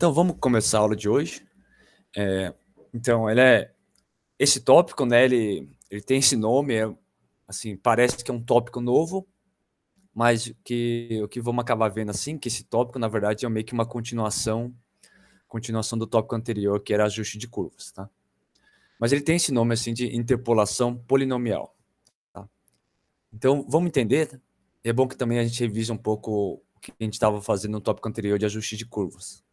Então vamos começar a aula de hoje. Então esse tópico, né, ele tem esse nome, assim, parece que é um tópico novo, mas o que vamos acabar vendo, assim, que esse tópico, na verdade, é meio que uma continuação do tópico anterior, que era ajuste de curvas, tá? Mas ele tem esse nome, assim, de interpolação polinomial, tá? Então vamos entender. É bom que também a gente revise um pouco o que a gente estava fazendo no tópico anterior de ajuste de curvas.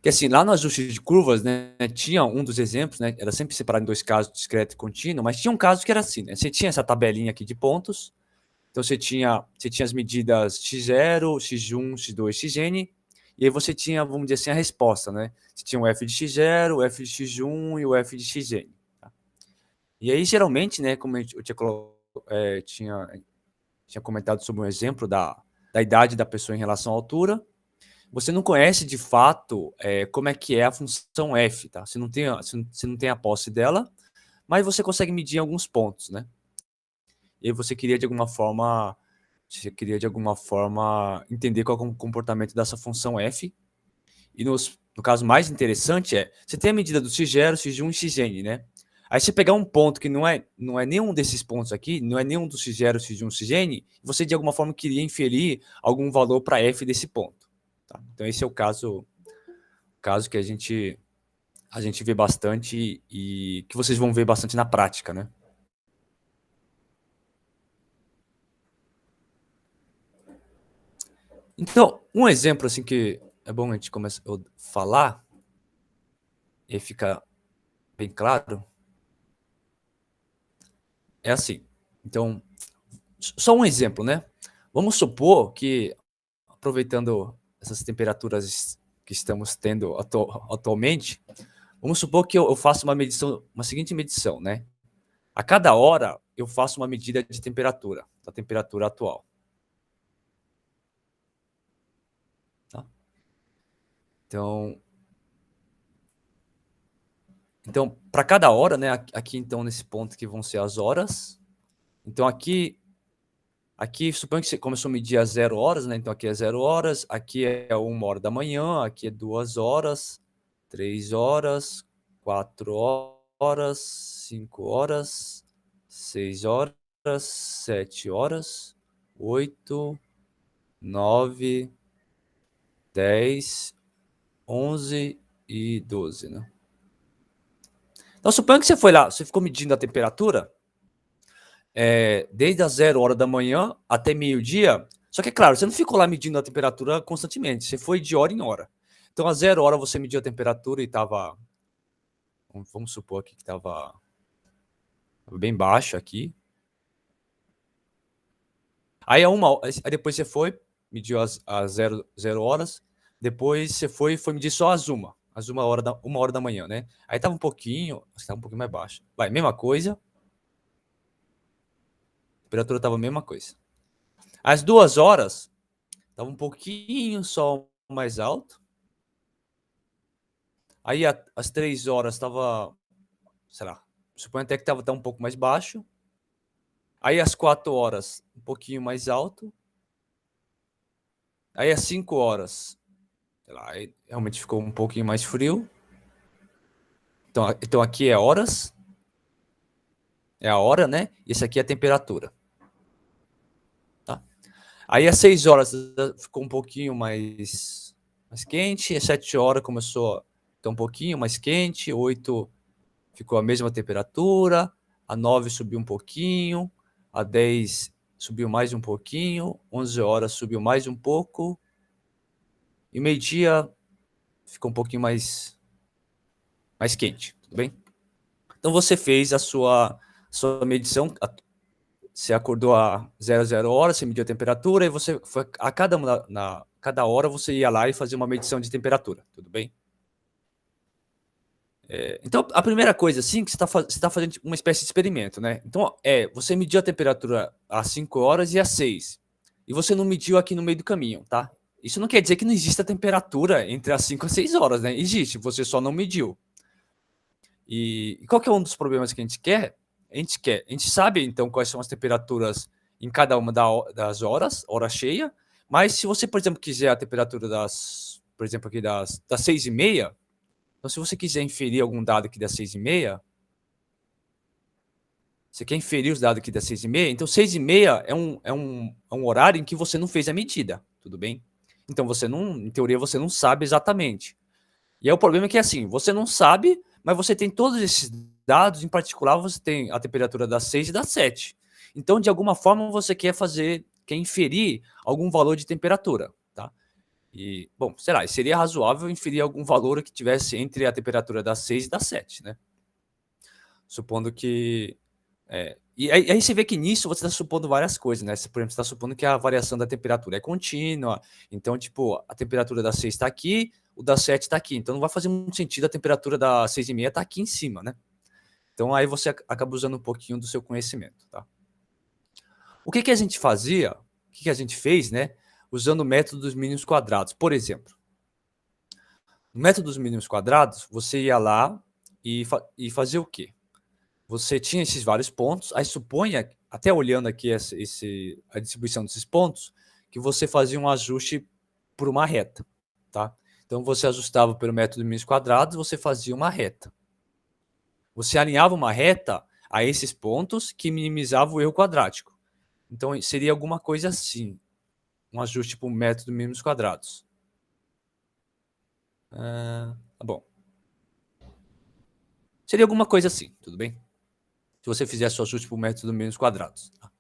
Que assim, lá no ajuste de curvas, né, tinha um dos exemplos, né, era sempre separado em dois casos, discreto e contínuo, mas tinha um caso que era assim, né, você tinha essa tabelinha aqui de pontos, então você tinha as medidas x0, x1, x2, xn, e aí você tinha, vamos dizer assim, a resposta, né, você tinha o f de x0, o f de x1 e o f de xn. Tá? E aí, geralmente, né, como eu tinha comentado sobre um exemplo da idade da pessoa em relação à altura, você não conhece de fato como é que é a função f, tá? Você não tem a posse dela, mas você consegue medir alguns pontos, né? E aí você queria de alguma forma entender qual é o comportamento dessa função f. E no caso mais interessante você tem a medida do x0, x1 e xn, né? Aí você pegar um ponto que não é nenhum desses pontos aqui, não é nenhum do x0, x1, xn, você de alguma forma queria inferir algum valor para f desse ponto. Tá? Então esse é o caso que a gente vê bastante e que vocês vão ver bastante na prática, né? Então, um exemplo assim que é bom a gente começar a falar e ficar bem claro é assim. Então, só um exemplo, né? Vamos supor que, aproveitando essas temperaturas que estamos tendo atualmente, vamos supor que eu faço uma seguinte medição, né? A cada hora eu faço uma medida de temperatura, da temperatura atual. Tá? Então, para cada hora, né? Aqui, então, nesse ponto que vão ser as horas. Então, aqui suponho que você começou a medir às 0 horas, né? Então, aqui é 0 horas, aqui é 1 hora da manhã, aqui é 2 horas, 3 horas, 4 horas, 5 horas, 6 horas, 7 horas, 8, 9, 10, 11 e 12, né? Então, suponho que você foi lá, você ficou medindo a temperatura desde as 0 hora da manhã até meio-dia. Só que, é claro, você não ficou lá medindo a temperatura constantemente, você foi de hora em hora. Então, às 0 hora você mediu a temperatura e estava, vamos supor aqui que estava bem baixo aqui. Aí, aí depois você foi, mediu as 0 horas, depois você foi medir só às 1 hora da manhã, né? Aí estava um pouquinho mais baixo. Vai, mesma coisa. A temperatura estava a mesma coisa. Às 2 horas, estava um pouquinho só mais alto. Aí, às 3 horas, estava, sei lá, suponho até que estava até um pouco mais baixo. Aí, às 4 horas, um pouquinho mais alto. Aí, às 5 horas, sei lá, aí realmente ficou um pouquinho mais frio. Então aqui é horas. É a hora, né? E esse aqui é a temperatura. Tá? Aí, às 6 horas, ficou um pouquinho mais quente. Às 7 horas começou a ficar um pouquinho mais quente. 8 ficou a mesma temperatura. A 9 subiu um pouquinho. A 10 subiu mais um pouquinho. 11 horas subiu mais um pouco. E meio-dia ficou um pouquinho mais quente. Tudo bem? Então você fez a sua medição. Você acordou a 00 horas, você mediu a temperatura e você foi a cada hora você ia lá e fazia uma medição de temperatura. Tudo bem? Então, a primeira coisa, assim, que você tá fazendo uma espécie de experimento, né? Então, você mediu a temperatura às 5 horas e às 6. E você não mediu aqui no meio do caminho, tá? Isso não quer dizer que não exista temperatura entre as 5 e as 6 horas, né? Existe, você só não mediu. E qual que é um dos problemas que a gente quer? A gente sabe, então, quais são as temperaturas em cada uma das horas, hora cheia, mas se você, por exemplo, quiser a temperatura das por exemplo, aqui das 6h30. Então, se você quiser inferir algum dado aqui das 6h30, você quer inferir os dados aqui das 6h30, então 6h30 é um horário em que você não fez a medida, tudo bem? Então, você não, em teoria, você não sabe exatamente. E aí o problema é que, assim, você não sabe, mas você tem todos esses dados, em particular, você tem a temperatura das 6 e das 7. Então, de alguma forma, você quer inferir algum valor de temperatura, tá? E, bom, sei lá, seria razoável inferir algum valor que tivesse entre a temperatura das 6 e das 7, né? Supondo que... E aí você vê que nisso você está supondo várias coisas, né? Você, por exemplo, está supondo que a variação da temperatura é contínua. Então, tipo, a temperatura da 6 está aqui, o da 7 está aqui. Então, não vai fazer muito sentido a temperatura da 6h30 estar aqui em cima, né? Então, aí você acaba usando um pouquinho do seu conhecimento, tá? O que a gente fazia, o que a gente fez, né? Usando o método dos mínimos quadrados. Por exemplo, no método dos mínimos quadrados, você ia lá e fazia o quê? Você tinha esses vários pontos, aí suponha, até olhando aqui a distribuição desses pontos, que você fazia um ajuste por uma reta, tá? Então, você ajustava pelo método de mínimos quadrados, você fazia uma reta. Você alinhava uma reta a esses pontos que minimizava o erro quadrático. Então, seria alguma coisa assim, um ajuste por método de mínimos quadrados. Tá bom. Seria alguma coisa assim, tudo bem? Se você fizesse o ajuste por método de mínimos quadrados. Tá?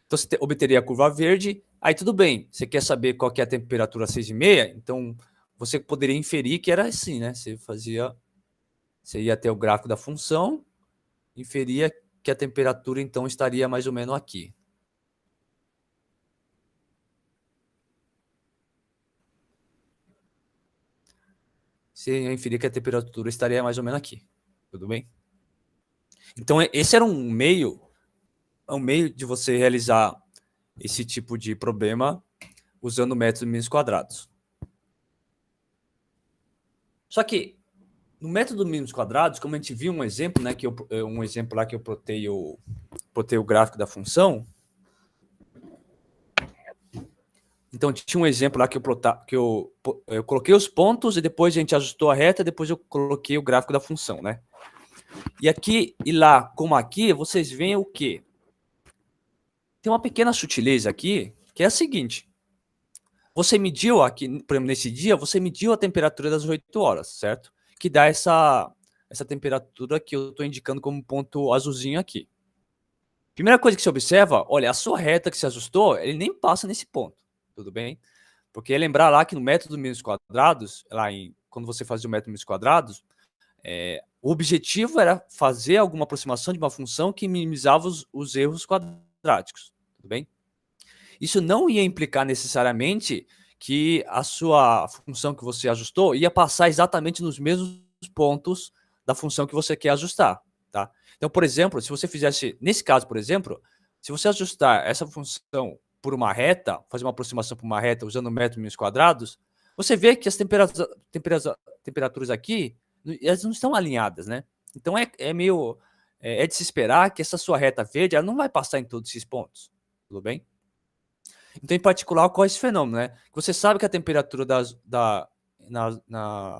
Então, você obteria a curva verde. Aí, tudo bem. Você quer saber qual que é a temperatura 6h30? Então, você poderia inferir que era assim, né? Você ia ter o gráfico da função, inferia que a temperatura, então, estaria mais ou menos aqui. Você ia inferir que a temperatura estaria mais ou menos aqui. Tudo bem? Então, esse era um meio de você realizar esse tipo de problema usando o método de mínimos quadrados. Só que no método mínimos quadrados, como a gente viu um exemplo, né, um exemplo lá que eu plotei o gráfico da função. Então tinha um exemplo lá que eu coloquei os pontos e depois a gente ajustou a reta, depois eu coloquei o gráfico da função, né? E aqui e lá, como aqui, vocês veem o quê? Tem uma pequena sutileza aqui, que é a seguinte. Você mediu aqui, por exemplo, nesse dia, você mediu a temperatura das 8 horas, certo? Que dá essa temperatura que eu estou indicando como ponto azulzinho aqui. Primeira coisa que você observa, olha, a sua reta que se ajustou, ele nem passa nesse ponto, tudo bem? Porque lembrar lá que no método mínimos quadrados, quando você fazia o método mínimos quadrados, o objetivo era fazer alguma aproximação de uma função que minimizava os erros quadráticos, tudo bem? Isso não ia implicar necessariamente que a sua função que você ajustou ia passar exatamente nos mesmos pontos da função que você quer ajustar, tá? Então, por exemplo, se você fizesse, nesse caso, por exemplo, se você ajustar essa função por uma reta, fazer uma aproximação por uma reta usando o método mínimos quadrados, você vê que as temperaturas aqui, elas não estão alinhadas, né? Então, é de se esperar que essa sua reta verde, ela não vai passar em todos esses pontos, tudo bem? Então, em particular, ocorre esse fenômeno, né? Você sabe que a temperatura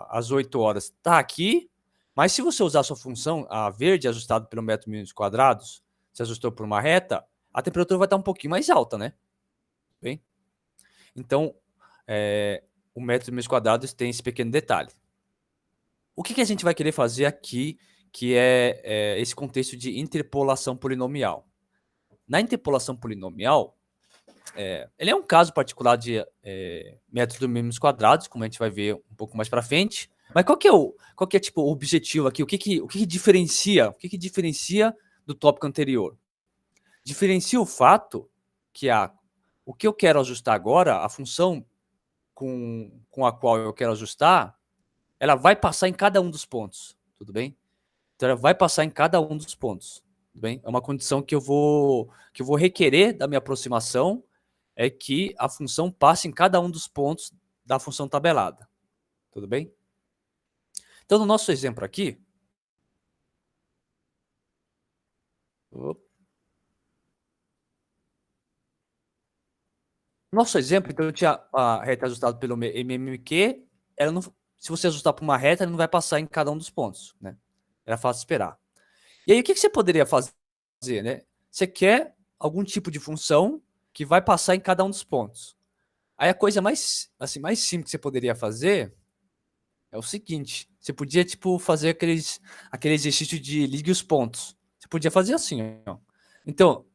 às 8 horas está aqui, mas se você usar a sua função, a verde, ajustada pelo método mínimos quadrados, se ajustou por uma reta, a temperatura vai estar um pouquinho mais alta, né? Bem? Então, o método mínimos quadrados tem esse pequeno detalhe. O que a gente vai querer fazer aqui, que é esse contexto de interpolação polinomial? Na interpolação polinomial, ele é um caso particular de método mínimos quadrados, como a gente vai ver um pouco mais para frente. Mas qual que é tipo, o objetivo aqui? O que diferencia do tópico anterior? Diferencia o fato que o que eu quero ajustar agora, a função com a qual eu quero ajustar, ela vai passar em cada um dos pontos, tudo bem? Então, ela vai passar em cada um dos pontos, tudo bem? É uma condição que eu vou requerer da minha aproximação, é que a função passe em cada um dos pontos da função tabelada, tudo bem? Então, no nosso exemplo aqui, nosso exemplo, então, eu tinha a reta ajustada pelo MMQ, ela não, se você ajustar para uma reta, ela não vai passar em cada um dos pontos, né? Era fácil esperar. E aí, o que você poderia fazer, né? Você quer algum tipo de função que vai passar em cada um dos pontos. Aí a coisa mais, assim, mais simples que você poderia fazer é o seguinte: você podia, tipo, fazer aquele exercício de ligue os pontos. Você podia fazer assim, ó. Então,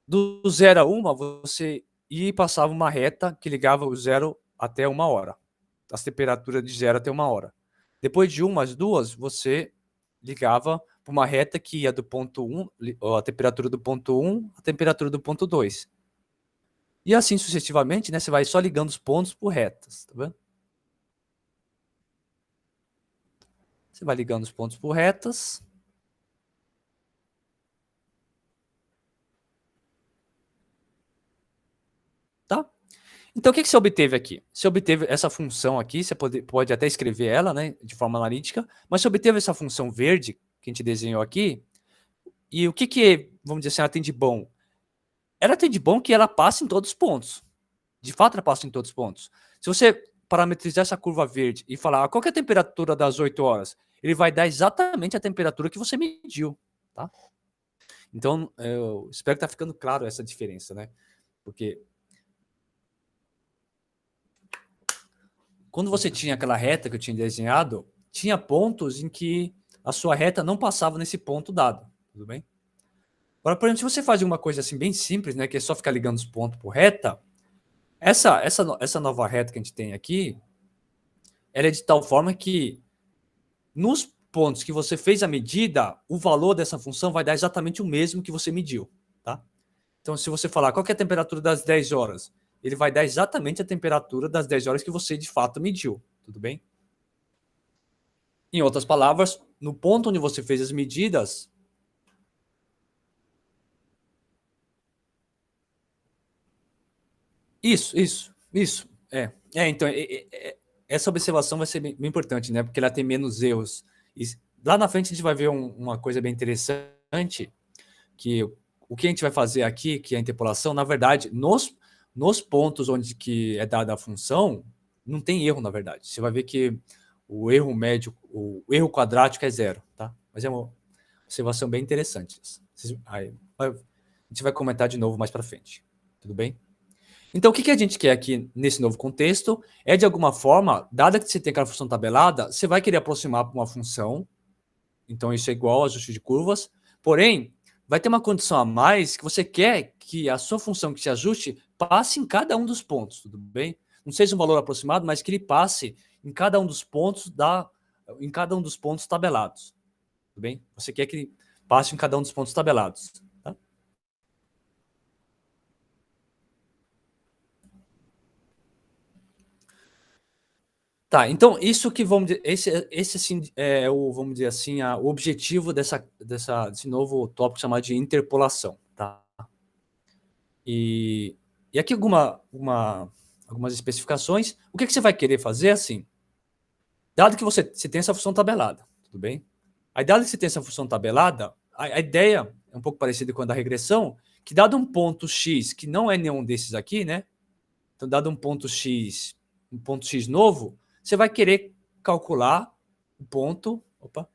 do 0 a 1, você ia e passava uma reta que ligava o 0 até 1 hora. As temperaturas de 0 até 1 hora. Depois de 1 às 2, você ligava para uma reta que ia do ponto 1, a temperatura do ponto 1, a temperatura do ponto 2. E assim sucessivamente, né? Você vai só ligando os pontos por retas, tá vendo? Você vai ligando os pontos por retas. Tá? Então, o que você obteve aqui? Você obteve essa função aqui, você pode até escrever ela, né, de forma analítica, mas você obteve essa função verde, que a gente desenhou aqui, e o que, vamos dizer assim, ela tem de bom? Ela tem de bom que ela passa em todos os pontos. De fato, ela passa em todos os pontos. Se você parametrizar essa curva verde e falar qual que é a temperatura das 8 horas, ele vai dar exatamente a temperatura que você mediu, tá? Então, eu espero que tá ficando claro essa diferença, né? Porque quando você tinha aquela reta que eu tinha desenhado, tinha pontos em que a sua reta não passava nesse ponto dado, tudo bem? Agora, por exemplo, se você faz uma coisa assim bem simples, né, que é só ficar ligando os pontos por reta, essa nova reta que a gente tem aqui, ela é de tal forma que nos pontos que você fez a medida, o valor dessa função vai dar exatamente o mesmo que você mediu, tá? Então, se você falar qual que é a temperatura das 10 horas, ele vai dar exatamente a temperatura das 10 horas que você de fato mediu, tudo bem? Em outras palavras, no ponto onde você fez as medidas, isso. Então, essa observação vai ser bem importante, né? Porque ela tem menos erros. E lá na frente a gente vai ver uma coisa bem interessante, que o que a gente vai fazer aqui, que é a interpolação, na verdade, nos pontos onde que é dada a função, não tem erro, na verdade. Você vai ver que o erro médio, o erro quadrático é 0, tá? Mas é uma observação bem interessante. A gente vai comentar de novo mais para frente. Tudo bem? Então, o que a gente quer aqui nesse novo contexto é, de alguma forma, dada que você tem aquela função tabelada, você vai querer aproximar para uma função, então isso é igual ao ajuste de curvas, porém, vai ter uma condição a mais que você quer que a sua função que se ajuste passe em cada um dos pontos, tudo bem? Não seja um valor aproximado, mas que ele passe em cada um dos pontos tabelados, tudo bem? Você quer que ele passe em cada um dos pontos tabelados, tá? Tá, então isso que vamos dizer, esse assim é o, vamos dizer assim, o objetivo desse novo tópico chamado de interpolação, tá? E aqui algumas especificações. O que você vai querer fazer assim? Dado que você tem essa função tabelada, tudo bem? Aí, dado que você tem essa função tabelada, a ideia é um pouco parecida com a da regressão, que dado um ponto x que não é nenhum desses aqui, né? Então, dado um ponto x novo, você vai querer calcular o ponto. Opa!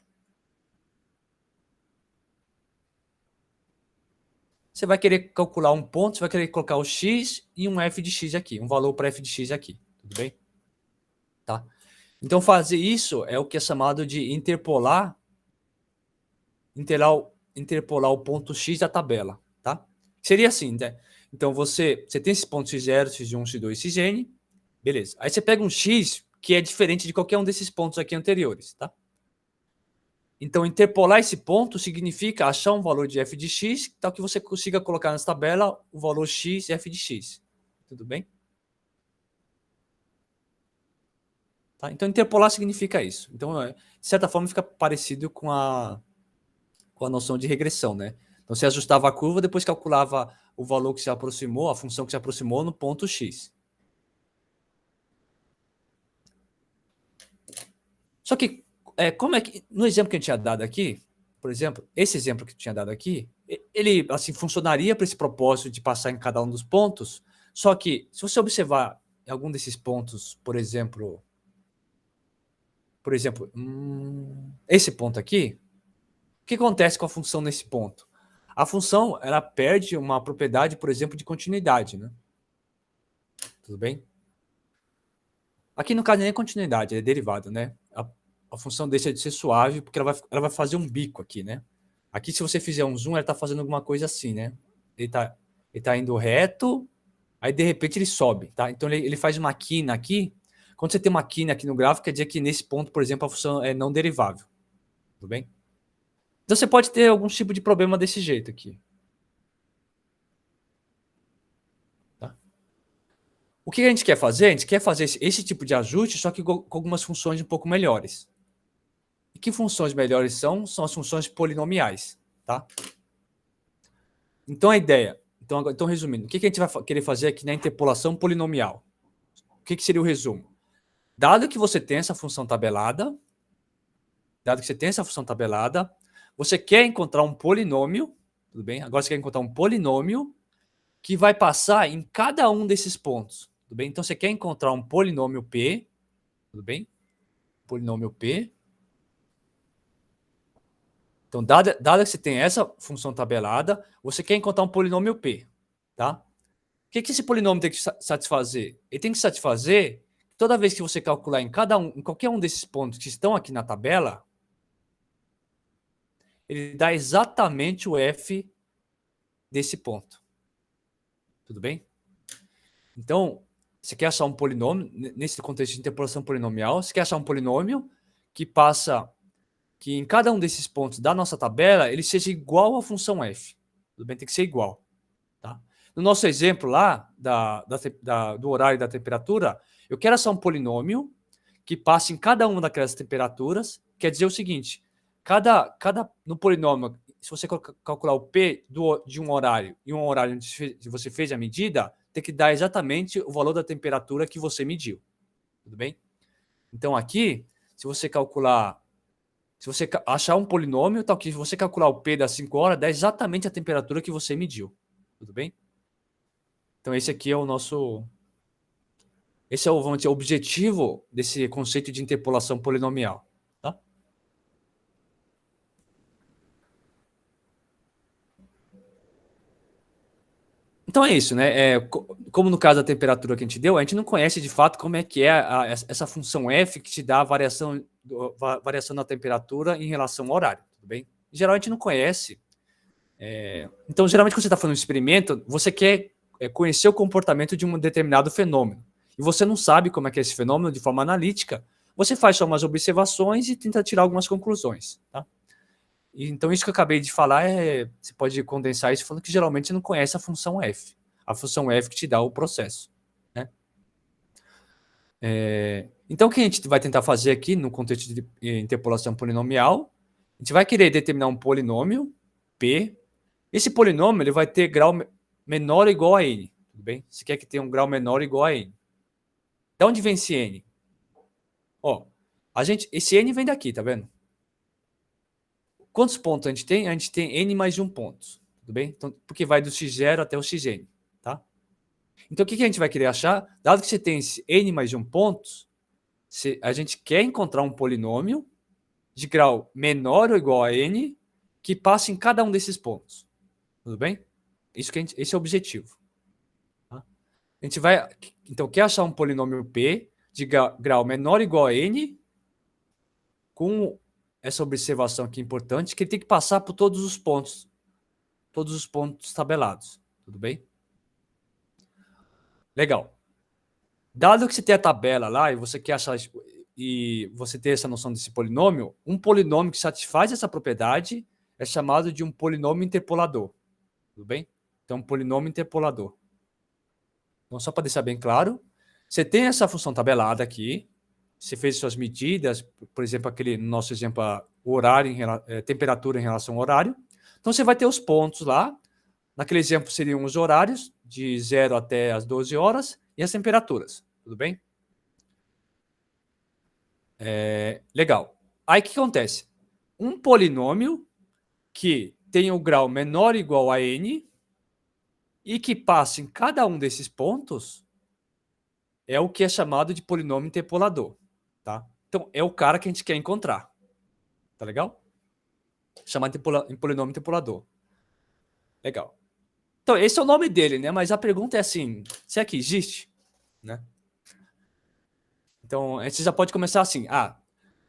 Você vai querer calcular um ponto, você vai querer colocar o x e um f de x aqui, um valor para f de x aqui, tudo bem? Tá? Então, fazer isso é o que é chamado de interpolar o ponto x da tabela, tá? Seria assim, né? Então, você tem esse ponto x0, x1, x2, xn, beleza. Aí você pega um x que é diferente de qualquer um desses pontos aqui anteriores, tá? Então, interpolar esse ponto significa achar um valor de f de x, tal que você consiga colocar nessa tabela o valor x f de x. Tudo bem? Tá? Então, interpolar significa isso. Então, de certa forma, fica parecido com a noção de regressão, né? Então, você ajustava a curva, depois calculava o valor que se aproximou, a função que se aproximou no ponto x. Só que, como é que, no exemplo que a gente tinha dado aqui, por exemplo, esse exemplo que eu tinha dado aqui, ele assim funcionaria para esse propósito de passar em cada um dos pontos, só que, se você observar em algum desses pontos, por exemplo, por exemplo, esse ponto aqui, o que acontece com a função nesse ponto? A função, ela perde uma propriedade, por exemplo, de continuidade, né? Tudo bem? Aqui no caso nem é continuidade, é derivada, né? A função deixa de ser suave porque ela vai fazer um bico aqui, né? Aqui, se você fizer um zoom, ela está fazendo alguma coisa assim, né? Ele tá indo reto, aí de repente ele sobe, tá? Então ele faz uma quina aqui. Quando você tem uma quina aqui no gráfico, quer dizer que nesse ponto, por exemplo, a função é não derivável. Tudo bem? Então você pode ter algum tipo de problema desse jeito aqui. Tá? O que a gente quer fazer? A gente quer fazer esse tipo de ajuste, só que com algumas funções um pouco melhores. E que funções melhores são? São as funções polinomiais. Tá? Então a ideia, então resumindo, o que a gente vai querer fazer aqui na interpolação polinomial? O que seria o resumo? Dado que você tem essa função tabelada, você quer encontrar um polinômio, tudo bem? Agora você quer encontrar um polinômio que vai passar em cada um desses pontos, tudo bem? Então você quer encontrar um polinômio P, tudo bem? Polinômio P. Então, dado que você tem essa função tabelada, você quer encontrar um polinômio P, tá? O que esse polinômio tem que satisfazer? Ele tem que satisfazer toda vez que você calcular em qualquer um desses pontos que estão aqui na tabela, ele dá exatamente o f desse ponto. Tudo bem? Então, você quer achar um polinômio, nesse contexto de interpolação polinomial, você quer achar um polinômio que em cada um desses pontos da nossa tabela, ele seja igual à função f. Tudo bem? Tem que ser igual. Tá? No nosso exemplo lá, do horário e da temperatura, eu quero achar um polinômio que passe em cada uma daquelas temperaturas. Quer dizer o seguinte, no polinômio, se você calcular o P de um horário e um horário onde você fez a medida, tem que dar exatamente o valor da temperatura que você mediu. Tudo bem? Então aqui, se você achar um polinômio, tal que se você calcular o P das 5 horas, dá exatamente a temperatura que você mediu. Tudo bem? Então esse aqui é o nosso... Esse é vamos dizer, o objetivo desse conceito de interpolação polinomial. Tá? Então é isso, né? Como no caso da temperatura que a gente deu, a gente não conhece de fato como é que é essa função f que te dá a variação da temperatura em relação ao horário, tudo bem? Em geral, a gente não conhece. Então, geralmente, quando você está fazendo um experimento, você quer conhecer o comportamento de um determinado fenômeno. E você não sabe como é que é esse fenômeno de forma analítica, você faz só umas observações e tenta tirar algumas conclusões, tá? Então, isso que eu acabei de falar, você pode condensar isso falando que geralmente você não conhece a função f. A função f que te dá o processo. Né? Então, o que a gente vai tentar fazer aqui, no contexto de interpolação polinomial, a gente vai querer determinar um polinômio, P. Esse polinômio ele vai ter grau menor ou igual a n. Tudo bem? Você quer que tenha um grau menor ou igual a n. De onde vem esse n? Ó, esse n vem daqui, tá vendo? Quantos pontos a gente tem? A gente tem n mais 1 pontos, tudo bem? Então, porque vai do x0 até o xn, tá? Então, o que a gente vai querer achar? Dado que você tem esse n mais 1 pontos, a gente quer encontrar um polinômio de grau menor ou igual a n que passe em cada um desses pontos, tudo bem? Esse é o objetivo. Tá? A gente vai, então, quer achar um polinômio p de grau menor ou igual a n com essa observação aqui importante, que ele tem que passar por todos os pontos tabelados, tudo bem? Legal. Dado que você tem a tabela lá e você quer achar e você tem essa noção desse polinômio, um polinômio que satisfaz essa propriedade é chamado de um polinômio interpolador, tudo bem? Então, um polinômio interpolador. Então, só para deixar bem claro, você tem essa função tabelada aqui, você fez suas medidas, por exemplo, no nosso exemplo, o horário, temperatura em relação ao horário. Então, você vai ter os pontos lá. Naquele exemplo, seriam os horários, de 0 até as 12 horas, e as temperaturas. Tudo bem? Legal. Aí, o que acontece? Um polinômio que tem o grau menor ou igual a n e que passa em cada um desses pontos é o que é chamado de polinômio interpolador. Tá? Então, é o cara que a gente quer encontrar. Tá legal? Chamado de polinômio interpolador. Legal. Então, esse é o nome dele, né? Mas a pergunta é assim, será que existe? Né? Então, você já pode começar assim.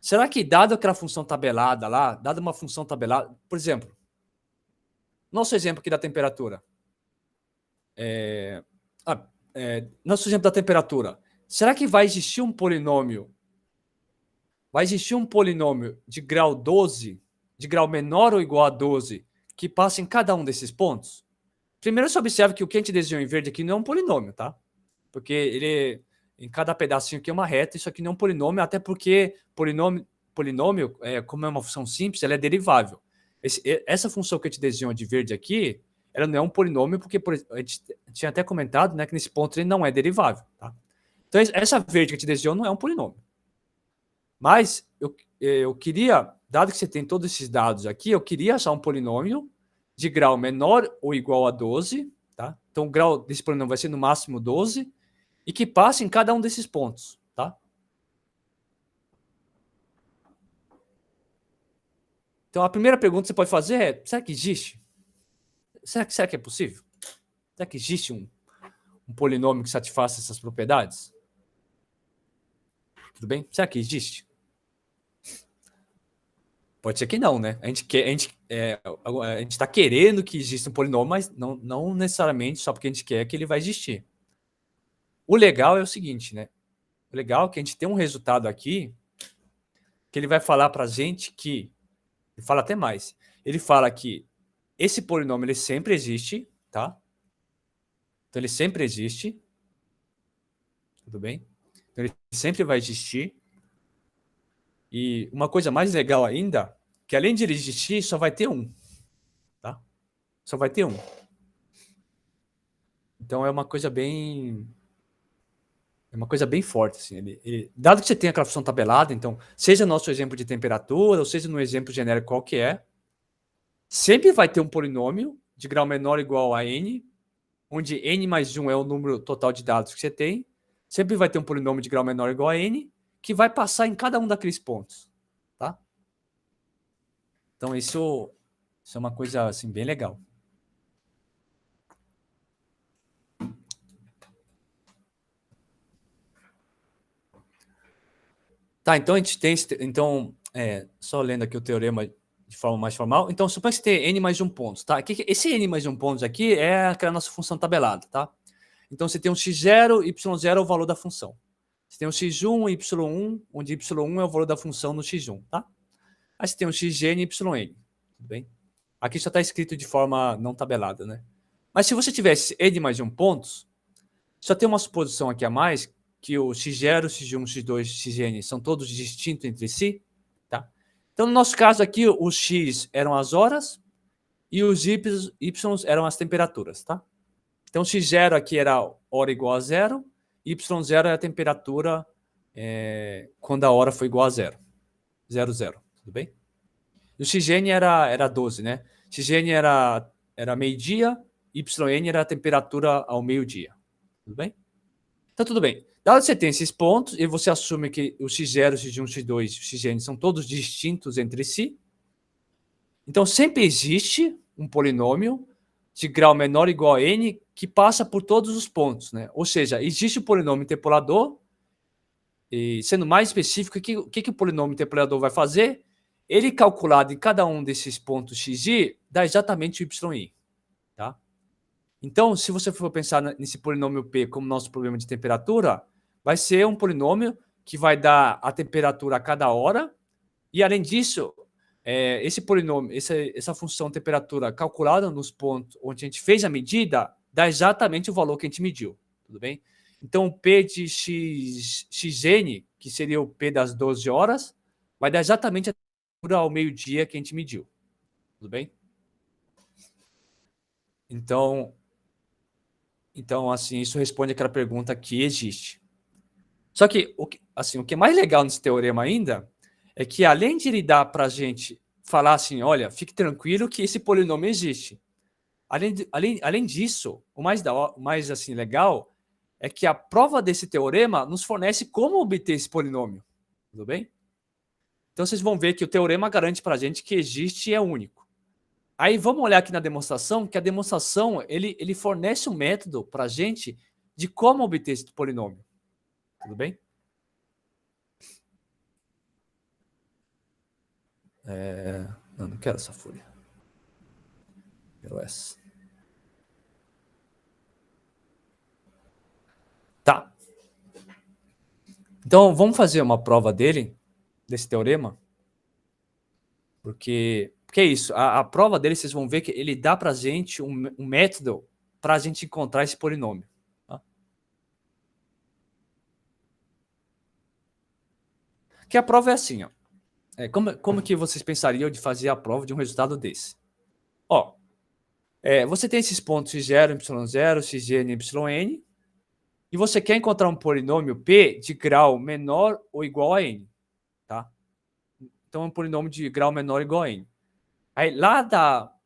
Será que dado aquela função tabelada lá, dada uma função tabelada, por exemplo, nosso exemplo aqui da temperatura. Nosso exemplo da temperatura. Será que vai existir um polinômio? Vai existir um polinômio de grau 12, de grau menor ou igual a 12, que passa em cada um desses pontos? Primeiro, você observa que o que a gente desenhou em verde aqui não é um polinômio, tá? Porque ele, em cada pedacinho aqui é uma reta, isso aqui não é um polinômio, até porque polinômio como é uma função simples, ela é derivável. Essa função que a gente desenhou de verde aqui, ela não é um polinômio, porque a gente tinha até comentado, né, que nesse ponto ele não é derivável, tá? Então, essa verde que a gente desenhou não é um polinômio. Mas eu queria, dado que você tem todos esses dados aqui, eu queria achar um polinômio de grau menor ou igual a 12, tá? Então, o grau desse polinômio vai ser no máximo 12, e que passe em cada um desses pontos, tá? Então, a primeira pergunta que você pode fazer é, será que existe? Será que é possível? Será que existe um polinômio que satisfaça essas propriedades? Tudo bem? Será que existe? Pode ser que não, né? A gente está querendo que exista um polinômio, mas não necessariamente só porque a gente quer que ele vai existir. O legal é o seguinte, né? O legal é que a gente tem um resultado aqui que ele vai falar para a gente que... Ele fala até mais. Ele fala que esse polinômio ele sempre existe, tá? Então, ele sempre existe. Tudo bem? Então, ele sempre vai existir. E uma coisa mais legal ainda, que além de ele existir, só vai ter um. Tá? Só vai ter um. Então, é uma coisa bem forte. Assim. Dado que você tem aquela função tabelada, então, seja nosso exemplo de temperatura, ou seja no exemplo genérico qualquer, sempre vai ter um polinômio de grau menor ou igual a n, onde n mais 1 é o número total de dados que você tem. Sempre vai ter um polinômio de grau menor ou igual a n, que vai passar em cada um daqueles pontos. Tá? Então, isso é uma coisa assim, bem legal. Tá, então a gente tem... só lendo aqui o teorema de forma mais formal. Então, suponha que você tem n mais 1 pontos. Tá? Esse n mais 1 pontos aqui é aquela nossa função tabelada. Tá? Então, você tem um x0, y0 é o valor da função. Você tem um x1, y1, onde y1 é o valor da função no x1. Tá? Aí você tem um xn e yn. Tudo bem? Aqui só está escrito de forma não tabelada, né? Mas se você tivesse n mais 1 pontos, só tem uma suposição aqui a mais, que o x0, x1, x2, xn são todos distintos entre si. Tá? Então, no nosso caso aqui, os x eram as horas e os y eram as temperaturas. Tá? Então, x0 aqui era hora igual a 0, y0 é a temperatura quando a hora foi igual a 0. 0, 0. Tudo bem? E o xn era 12, né? Xn era meio-dia, yn era a temperatura ao meio-dia. Tudo bem? Então, tudo bem. Dado que você tem esses pontos, e você assume que o x0, x1, x2 e o xn são todos distintos entre si, então sempre existe um polinômio de grau menor ou igual a n que passa por todos os pontos, né? Ou seja, existe o polinômio interpolador, e sendo mais específico, o que o polinômio interpolador vai fazer? Ele calculado em cada um desses pontos xi, dá exatamente o yi. Tá? Então, se você for pensar nesse polinômio p como nosso problema de temperatura, vai ser um polinômio que vai dar a temperatura a cada hora, e além disso, esse polinômio, essa função temperatura calculada nos pontos onde a gente fez a medida, dá exatamente o valor que a gente mediu. Tudo bem? Então, o P de xn, que seria o P das 12 horas, vai dar exatamente a temperatura ao meio-dia que a gente mediu. Tudo bem? Então, assim, isso responde aquela pergunta que existe. Só que, o que é mais legal nesse teorema ainda é que, além de ele dar para a gente falar assim, olha, fique tranquilo que esse polinômio existe. Além disso, o mais assim, legal é que a prova desse teorema nos fornece como obter esse polinômio. Tudo bem? Então, vocês vão ver que o teorema garante para a gente que existe e é único. Aí, vamos olhar aqui na demonstração, que a demonstração, ele fornece um método para a gente de como obter esse polinômio. Tudo bem? Não quero essa folha. Quero essa. Tá. Então, vamos fazer uma prova desse teorema. Porque é isso, a prova dele, vocês vão ver que ele dá para a gente um método para a gente encontrar esse polinômio. Tá? Que a prova é assim, ó. Como que vocês pensariam de fazer a prova de um resultado desse? Ó, você tem esses pontos x0, y0, xn, yn, e você quer encontrar um polinômio p de grau menor ou igual a n. Tá? Então, é um polinômio de grau menor ou igual a n. Aí,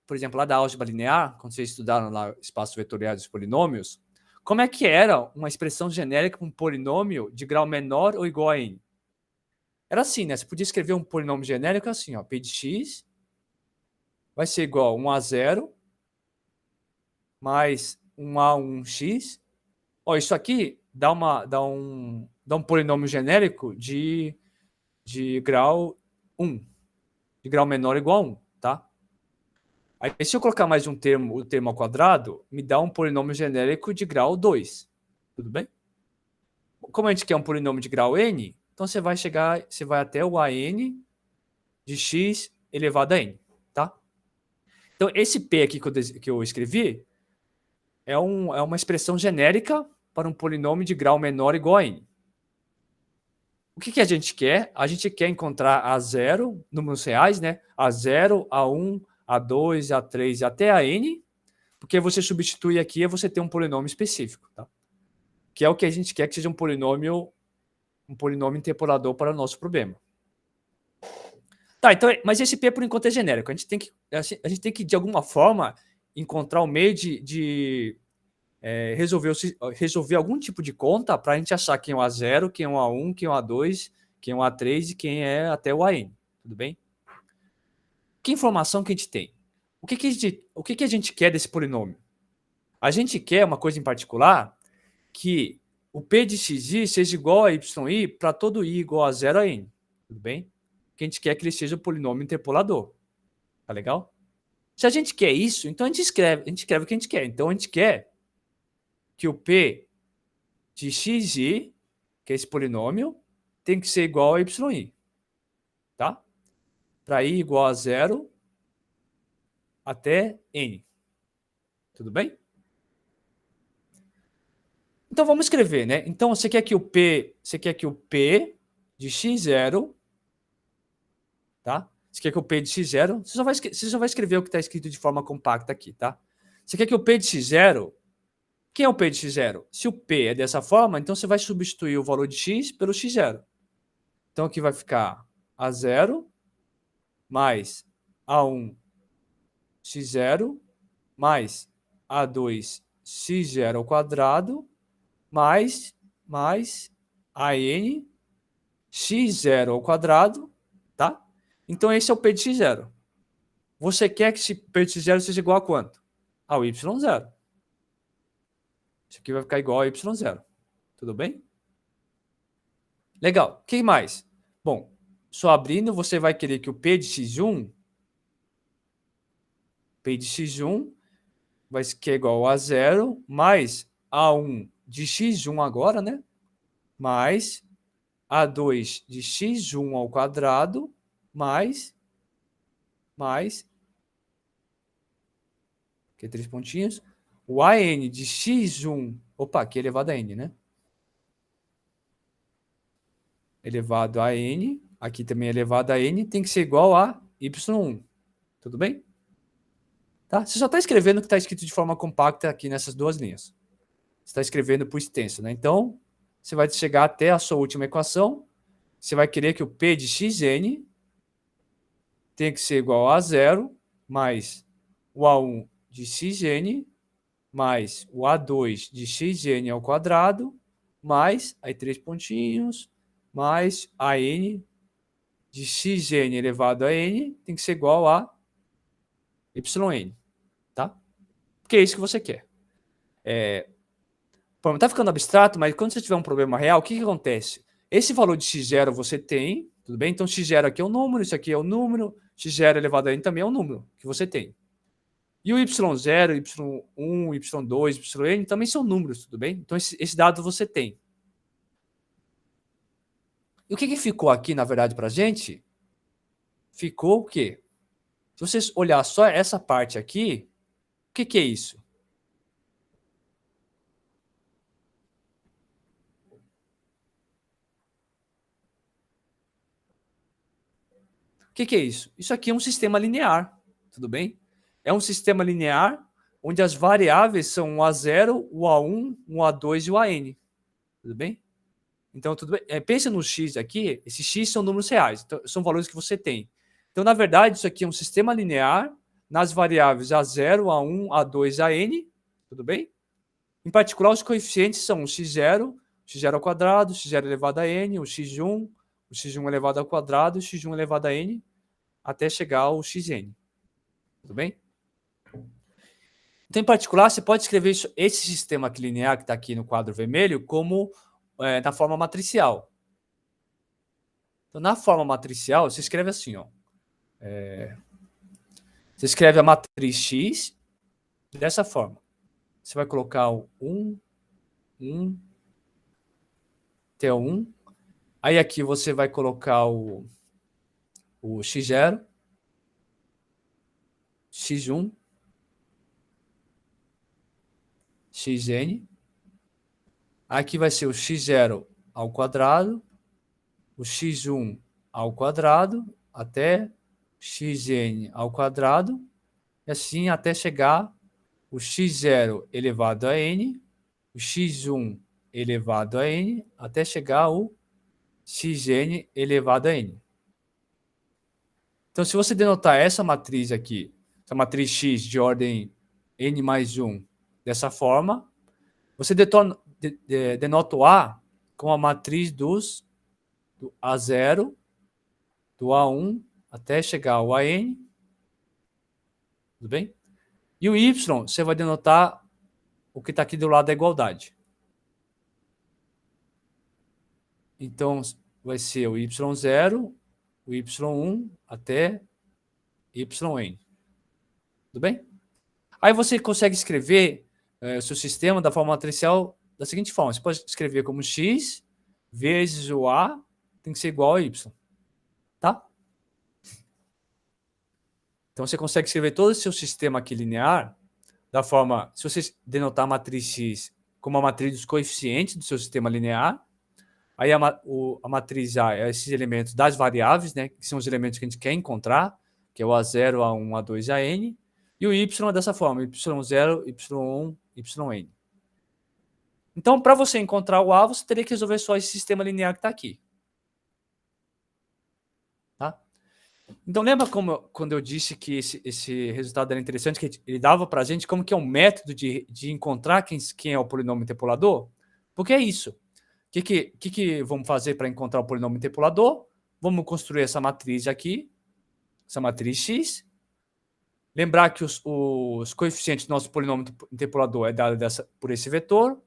por exemplo, lá da álgebra linear, quando vocês estudaram lá espaços vetoriais dos polinômios, como é que era uma expressão genérica para um polinômio de grau menor ou igual a n? Era assim, né? Você podia escrever um polinômio genérico assim, ó, p de x vai ser igual a 1 a 0 mais 1 a 1x. Ó, isso aqui dá um polinômio genérico de grau 1, de grau menor ou igual a 1, tá? Aí, se eu colocar mais o termo ao quadrado, me dá um polinômio genérico de grau 2. Tudo bem? Como a gente quer um polinômio de grau n, então você vai até o an de x elevado a n, tá? Então, esse p aqui que eu escrevi é uma expressão genérica para um polinômio de grau menor ou igual a n. O que a gente quer? A gente quer encontrar A0, números reais, né? A0, A1, A2, A3 até a n, porque você substitui aqui e você tem um polinômio específico, tá? Que é o que a gente quer que seja um polinômio interpolador para o nosso problema. Tá, então, mas esse P por enquanto é genérico. A gente tem que de alguma forma, encontrar um meio de resolver algum tipo de conta para a gente achar quem é o A0, quem é o A1, quem é o A2, quem é o A3 e quem é até o AN. Tudo bem? Que informação que a gente tem? O que a gente quer desse polinômio? A gente quer uma coisa em particular, que o P de xi seja igual a yi para todo i igual a 0 a n. Tudo bem? Que a gente quer que ele seja um polinômio interpolador. Tá legal? Se a gente quer isso, então a gente escreve o que a gente quer. Então a gente quer que o P de xi, que é esse polinômio, tem que ser igual a yi. Tá? Para i igual a 0 até n. Tudo bem? Então vamos escrever, né? Então você quer que o P de x0, tá? Você quer que o P de x0, você só vai escrever o que está escrito de forma compacta aqui, tá? Você quer que o P de x0, quem é o P de x0? Se o P é dessa forma, então você vai substituir o valor de x pelo x0. Então aqui vai ficar A0 mais A1 x0 mais A2 x0 ao quadrado mais AN x0 ao quadrado, tá? Então esse é o P de x0. Você quer que esse P de x0 seja igual a quanto? Ao y0. Isso aqui vai ficar igual a y0. Tudo bem? Legal. O que mais? Bom, só abrindo, você vai querer que o P de x1 vai ser igual a 0 mais A1 de x1 agora, né? Mais A2 de x1 ao quadrado mais aqui 3 pontinhos, o AN de x1, opa, aqui é elevado a n, né? Elevado a n, aqui também é elevado a n, tem que ser igual a y1. Tudo bem? Tá? Você só está escrevendo o que está escrito de forma compacta aqui nessas duas linhas. Você está escrevendo por extenso, né? Então, você vai chegar até a sua última equação. Você vai querer que o P de xn tem que ser igual a 0 mais o A1 de xn mais o A2 de xn ao quadrado mais, aí 3 pontinhos, mais a n de xn elevado a n tem que ser igual a yn, tá? Porque é isso que você quer. Tá ficando abstrato, mas quando você tiver um problema real, o que acontece? Esse valor de x0 você tem, tudo bem? Então x0 aqui é um número, isso aqui é um número, x0 elevado a n também é um número que você tem. E o y0, y1, y2, yn também são números, tudo bem? Então esse dado você tem. E o que ficou aqui, na verdade, para a gente? Ficou o quê? Se vocês olhar só essa parte aqui, o que é isso? O que é isso? Isso aqui é um sistema linear, tudo bem? É um sistema linear onde as variáveis são o A0, o A1, o A2 e o AN, tudo bem? Então, tudo bem. Pensa no x aqui, esses x são números reais, então, são valores que você tem. Então, na verdade, isso aqui é um sistema linear nas variáveis A0, A1, A2, AN, tudo bem? Em particular, os coeficientes são o x0, x0 ao quadrado, x0 elevado a n, o x1 elevado ao quadrado, o x1 elevado a n, até chegar ao xn. Tudo bem? Então, em particular, você pode escrever esse sistema aqui linear que está aqui no quadro vermelho como na forma matricial. Então, na forma matricial, você escreve assim, ó. Você escreve a matriz X dessa forma. Você vai colocar o 1, 1, até o 1. Aí aqui você vai colocar o x0, x1, xn. Aqui vai ser o x0 ao quadrado, o x1 ao quadrado, até xn ao quadrado, e assim até chegar o x0 elevado a n, o x1 elevado a n, até chegar o xn elevado a n. Então, se você denotar essa matriz aqui, essa matriz x de ordem n mais 1, dessa forma, você denota o A com a matriz do A0, do A1, até chegar ao AN, tudo bem? E o Y, você vai denotar o que está aqui do lado da igualdade. Então, vai ser o Y0, o Y1, até YN. Tudo bem? Aí você consegue escrever o seu sistema da forma matricial da seguinte forma. Você pode escrever como x vezes o A tem que ser igual a y. Tá? Então, você consegue escrever todo o seu sistema aqui linear da forma... Se você denotar a matriz x como a matriz dos coeficientes do seu sistema linear, aí a matriz A é esses elementos das variáveis, né, que são os elementos que a gente quer encontrar, que é o A0, A1, A2, AN, e o y é dessa forma, y0, y1, yn. Então, para você encontrar o A, você teria que resolver só esse sistema linear que está aqui. Tá? Então, lembra quando eu disse que esse resultado era interessante, que ele dava para a gente como que é um método de encontrar quem é o polinômio interpolador? Porque é isso. O que vamos fazer para encontrar o polinômio interpolador? Vamos construir essa matriz aqui, essa matriz X. Lembrar que os coeficientes do nosso polinômio interpolador é dado por esse vetor.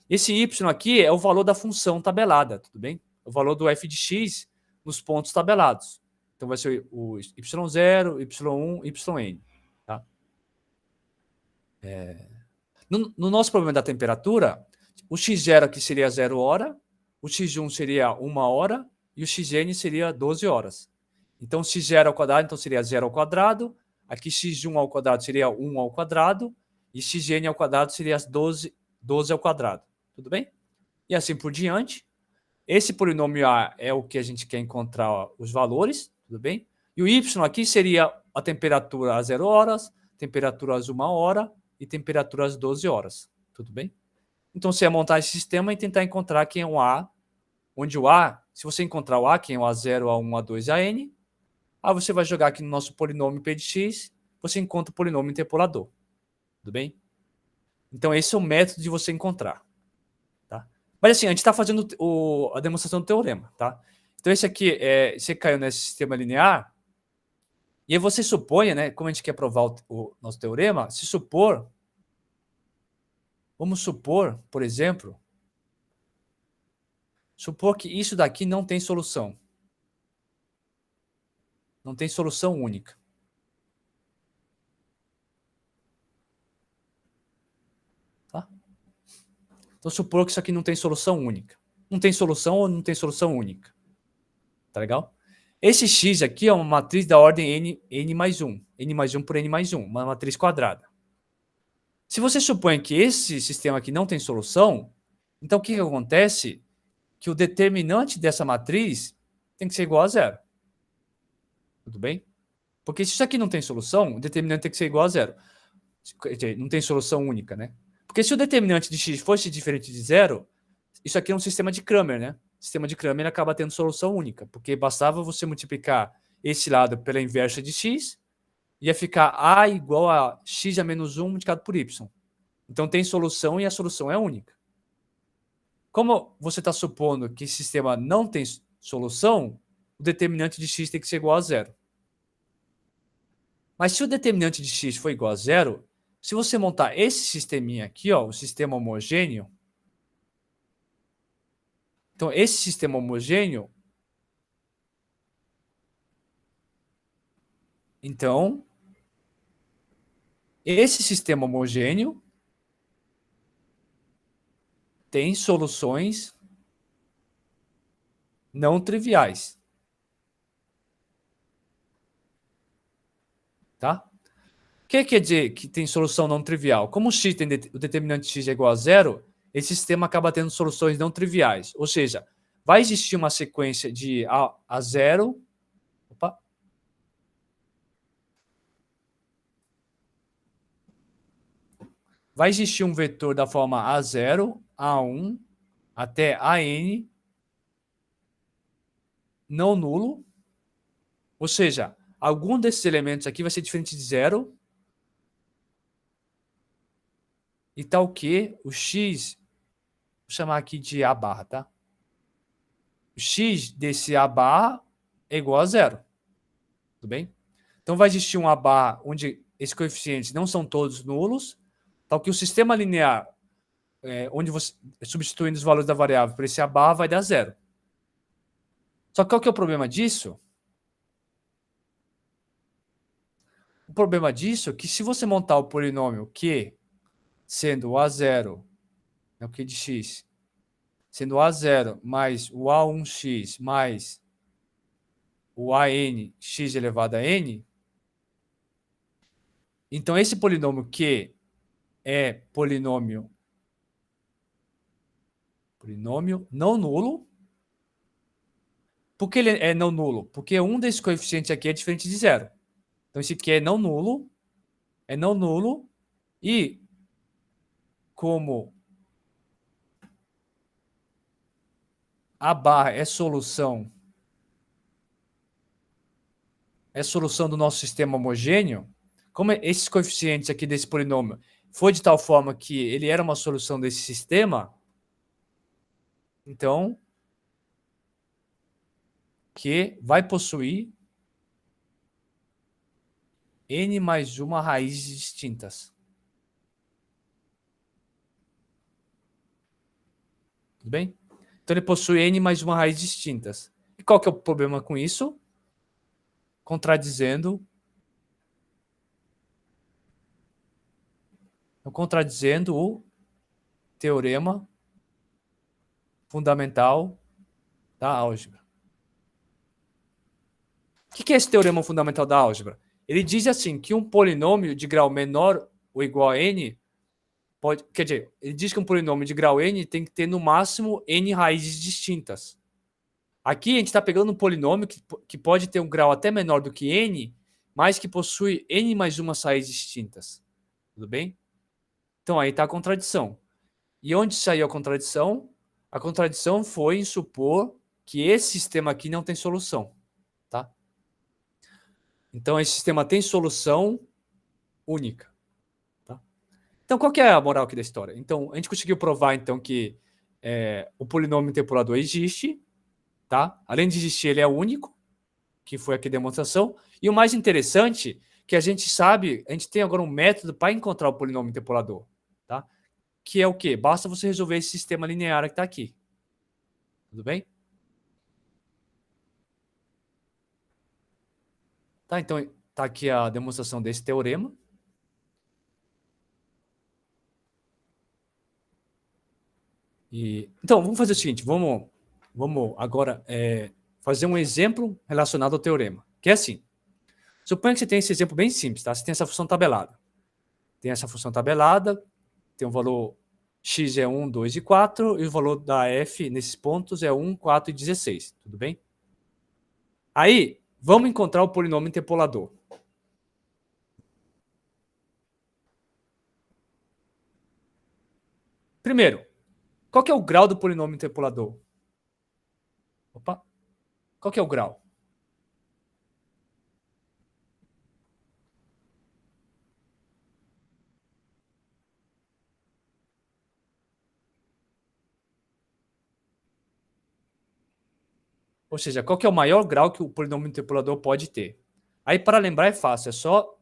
Esse y aqui é o valor da função tabelada, tudo bem? O valor do f de x nos pontos tabelados. Então, vai ser o y0, y1, yn. Tá? No nosso problema da temperatura, o x0 aqui seria 0 hora, o x1 seria 1 hora e o xn seria 12 horas. Então, x0 ao quadrado então, seria 0 ao quadrado, aqui x1 ao quadrado seria 1 ao quadrado e xn ao quadrado seria 12 ao quadrado. Tudo bem? E assim por diante. Esse polinômio A é o que a gente quer encontrar os valores, tudo bem? E o y aqui seria a temperatura às 0 horas, temperatura às 1 hora e temperatura às 12 horas, tudo bem? Então, você vai montar esse sistema e tentar encontrar quem é o A, onde o A, se você encontrar o A, quem é o A0, A1, A2, AN, aí você vai jogar aqui no nosso polinômio P de x, você encontra o polinômio interpolador, tudo bem? Então, esse é o método de você encontrar. Tá? Mas assim, a gente está fazendo a demonstração do teorema, tá? Então esse aqui, você caiu nesse sistema linear, e aí você supõe, né, como a gente quer provar o nosso teorema, vamos supor, por exemplo, supor que isso daqui não tem solução. Não tem solução única. Tá? Então, supor que isso aqui não tem solução única. Não tem solução ou não tem solução única. Tá legal? Esse x aqui é uma matriz da ordem n mais 1. N mais 1 por n mais 1. Uma matriz quadrada. Se você supõe que esse sistema aqui não tem solução, então o que acontece? Que o determinante dessa matriz tem que ser igual a zero. Tudo bem? Porque se isso aqui não tem solução, o determinante tem que ser igual a zero. Não tem solução única, né? Porque se o determinante de x fosse diferente de zero, isso aqui é um sistema de Cramer, né? O sistema de Cramer acaba tendo solução única, porque bastava você multiplicar esse lado pela inversa de x, ia ficar a igual a x a menos 1 multiplicado por y. Então tem solução e a solução é única. Como você está supondo que esse sistema não tem solução, o determinante de x tem que ser igual a zero. Mas se o determinante de x for igual a zero, se você montar esse sisteminha aqui, ó, o sistema homogêneo, então esse sistema homogêneo, então esse sistema homogêneo tem soluções não triviais. Tá? O que quer dizer que tem solução não trivial? Como o x tem o determinante x é igual a zero, esse sistema acaba tendo soluções não triviais. Ou seja, vai existir uma sequência de a zero. Opa. Vai existir um vetor da forma A0, A1, até AN, não nulo. Ou seja, algum desses elementos aqui vai ser diferente de zero. E tal que o x, vou chamar aqui de A barra, tá? O x desse A barra é igual a zero. Tudo bem? Então vai existir um A barra onde esses coeficientes não são todos nulos, tal que o sistema linear, onde você substituindo os valores da variável por esse A barra, vai dar zero. Só que qual que é o problema disso? O problema disso é que se você montar o polinômio Q sendo o A0, o Q de x, sendo o A0 mais o A1x mais o AN x elevado a n, então esse polinômio Q é polinômio não nulo. Por que ele é não nulo? Porque um desses coeficientes aqui é diferente de zero. Então esse Q é não nulo, e como a barra é solução do nosso sistema homogêneo, como esses coeficientes aqui desse polinômio foi de tal forma que ele era uma solução desse sistema, então que vai possuir n mais uma raízes distintas. Tudo bem? Então ele possui n mais uma raiz distintas. E qual que é o problema com isso? Contradizendo o teorema fundamental da álgebra. O que é esse teorema fundamental da álgebra? Ele diz assim que um polinômio de grau menor ou igual a n pode, quer dizer, ele diz que um polinômio de grau n tem que ter no máximo n raízes distintas. Aqui a gente está pegando um polinômio que pode ter um grau até menor do que n, mas que possui n mais uma raízes distintas. Tudo bem? Então aí está a contradição. E onde saiu a contradição? A contradição foi em supor que esse sistema aqui não tem solução. Tá? Então esse sistema tem solução única. Tá? Então qual que é a moral aqui da história? Então a gente conseguiu provar então que o polinômio interpolador existe, tá? Além de existir, ele é único, que foi aqui a demonstração. E o mais interessante que a gente sabe, a gente tem agora um método para encontrar o polinômio interpolador, tá? Que é o quê? Basta você resolver esse sistema linear que está aqui. Tudo bem? Tá, então está aqui a demonstração desse teorema. Então, vamos fazer o seguinte, vamos agora fazer um exemplo relacionado ao teorema, que é assim. Suponha que você tem esse exemplo bem simples, tá? Você tem essa função tabelada. Tem essa função tabelada, tem um valor x é 1, 2 e 4, e o valor da f nesses pontos é 1, 4 e 16, tudo bem? Aí, vamos encontrar o polinômio interpolador. Primeiro, qual que é o grau do polinômio interpolador? Opa! Qual que é o grau? Ou seja, qual que é o maior grau que o polinômio interpolador pode ter? Aí, para lembrar, é fácil, é só...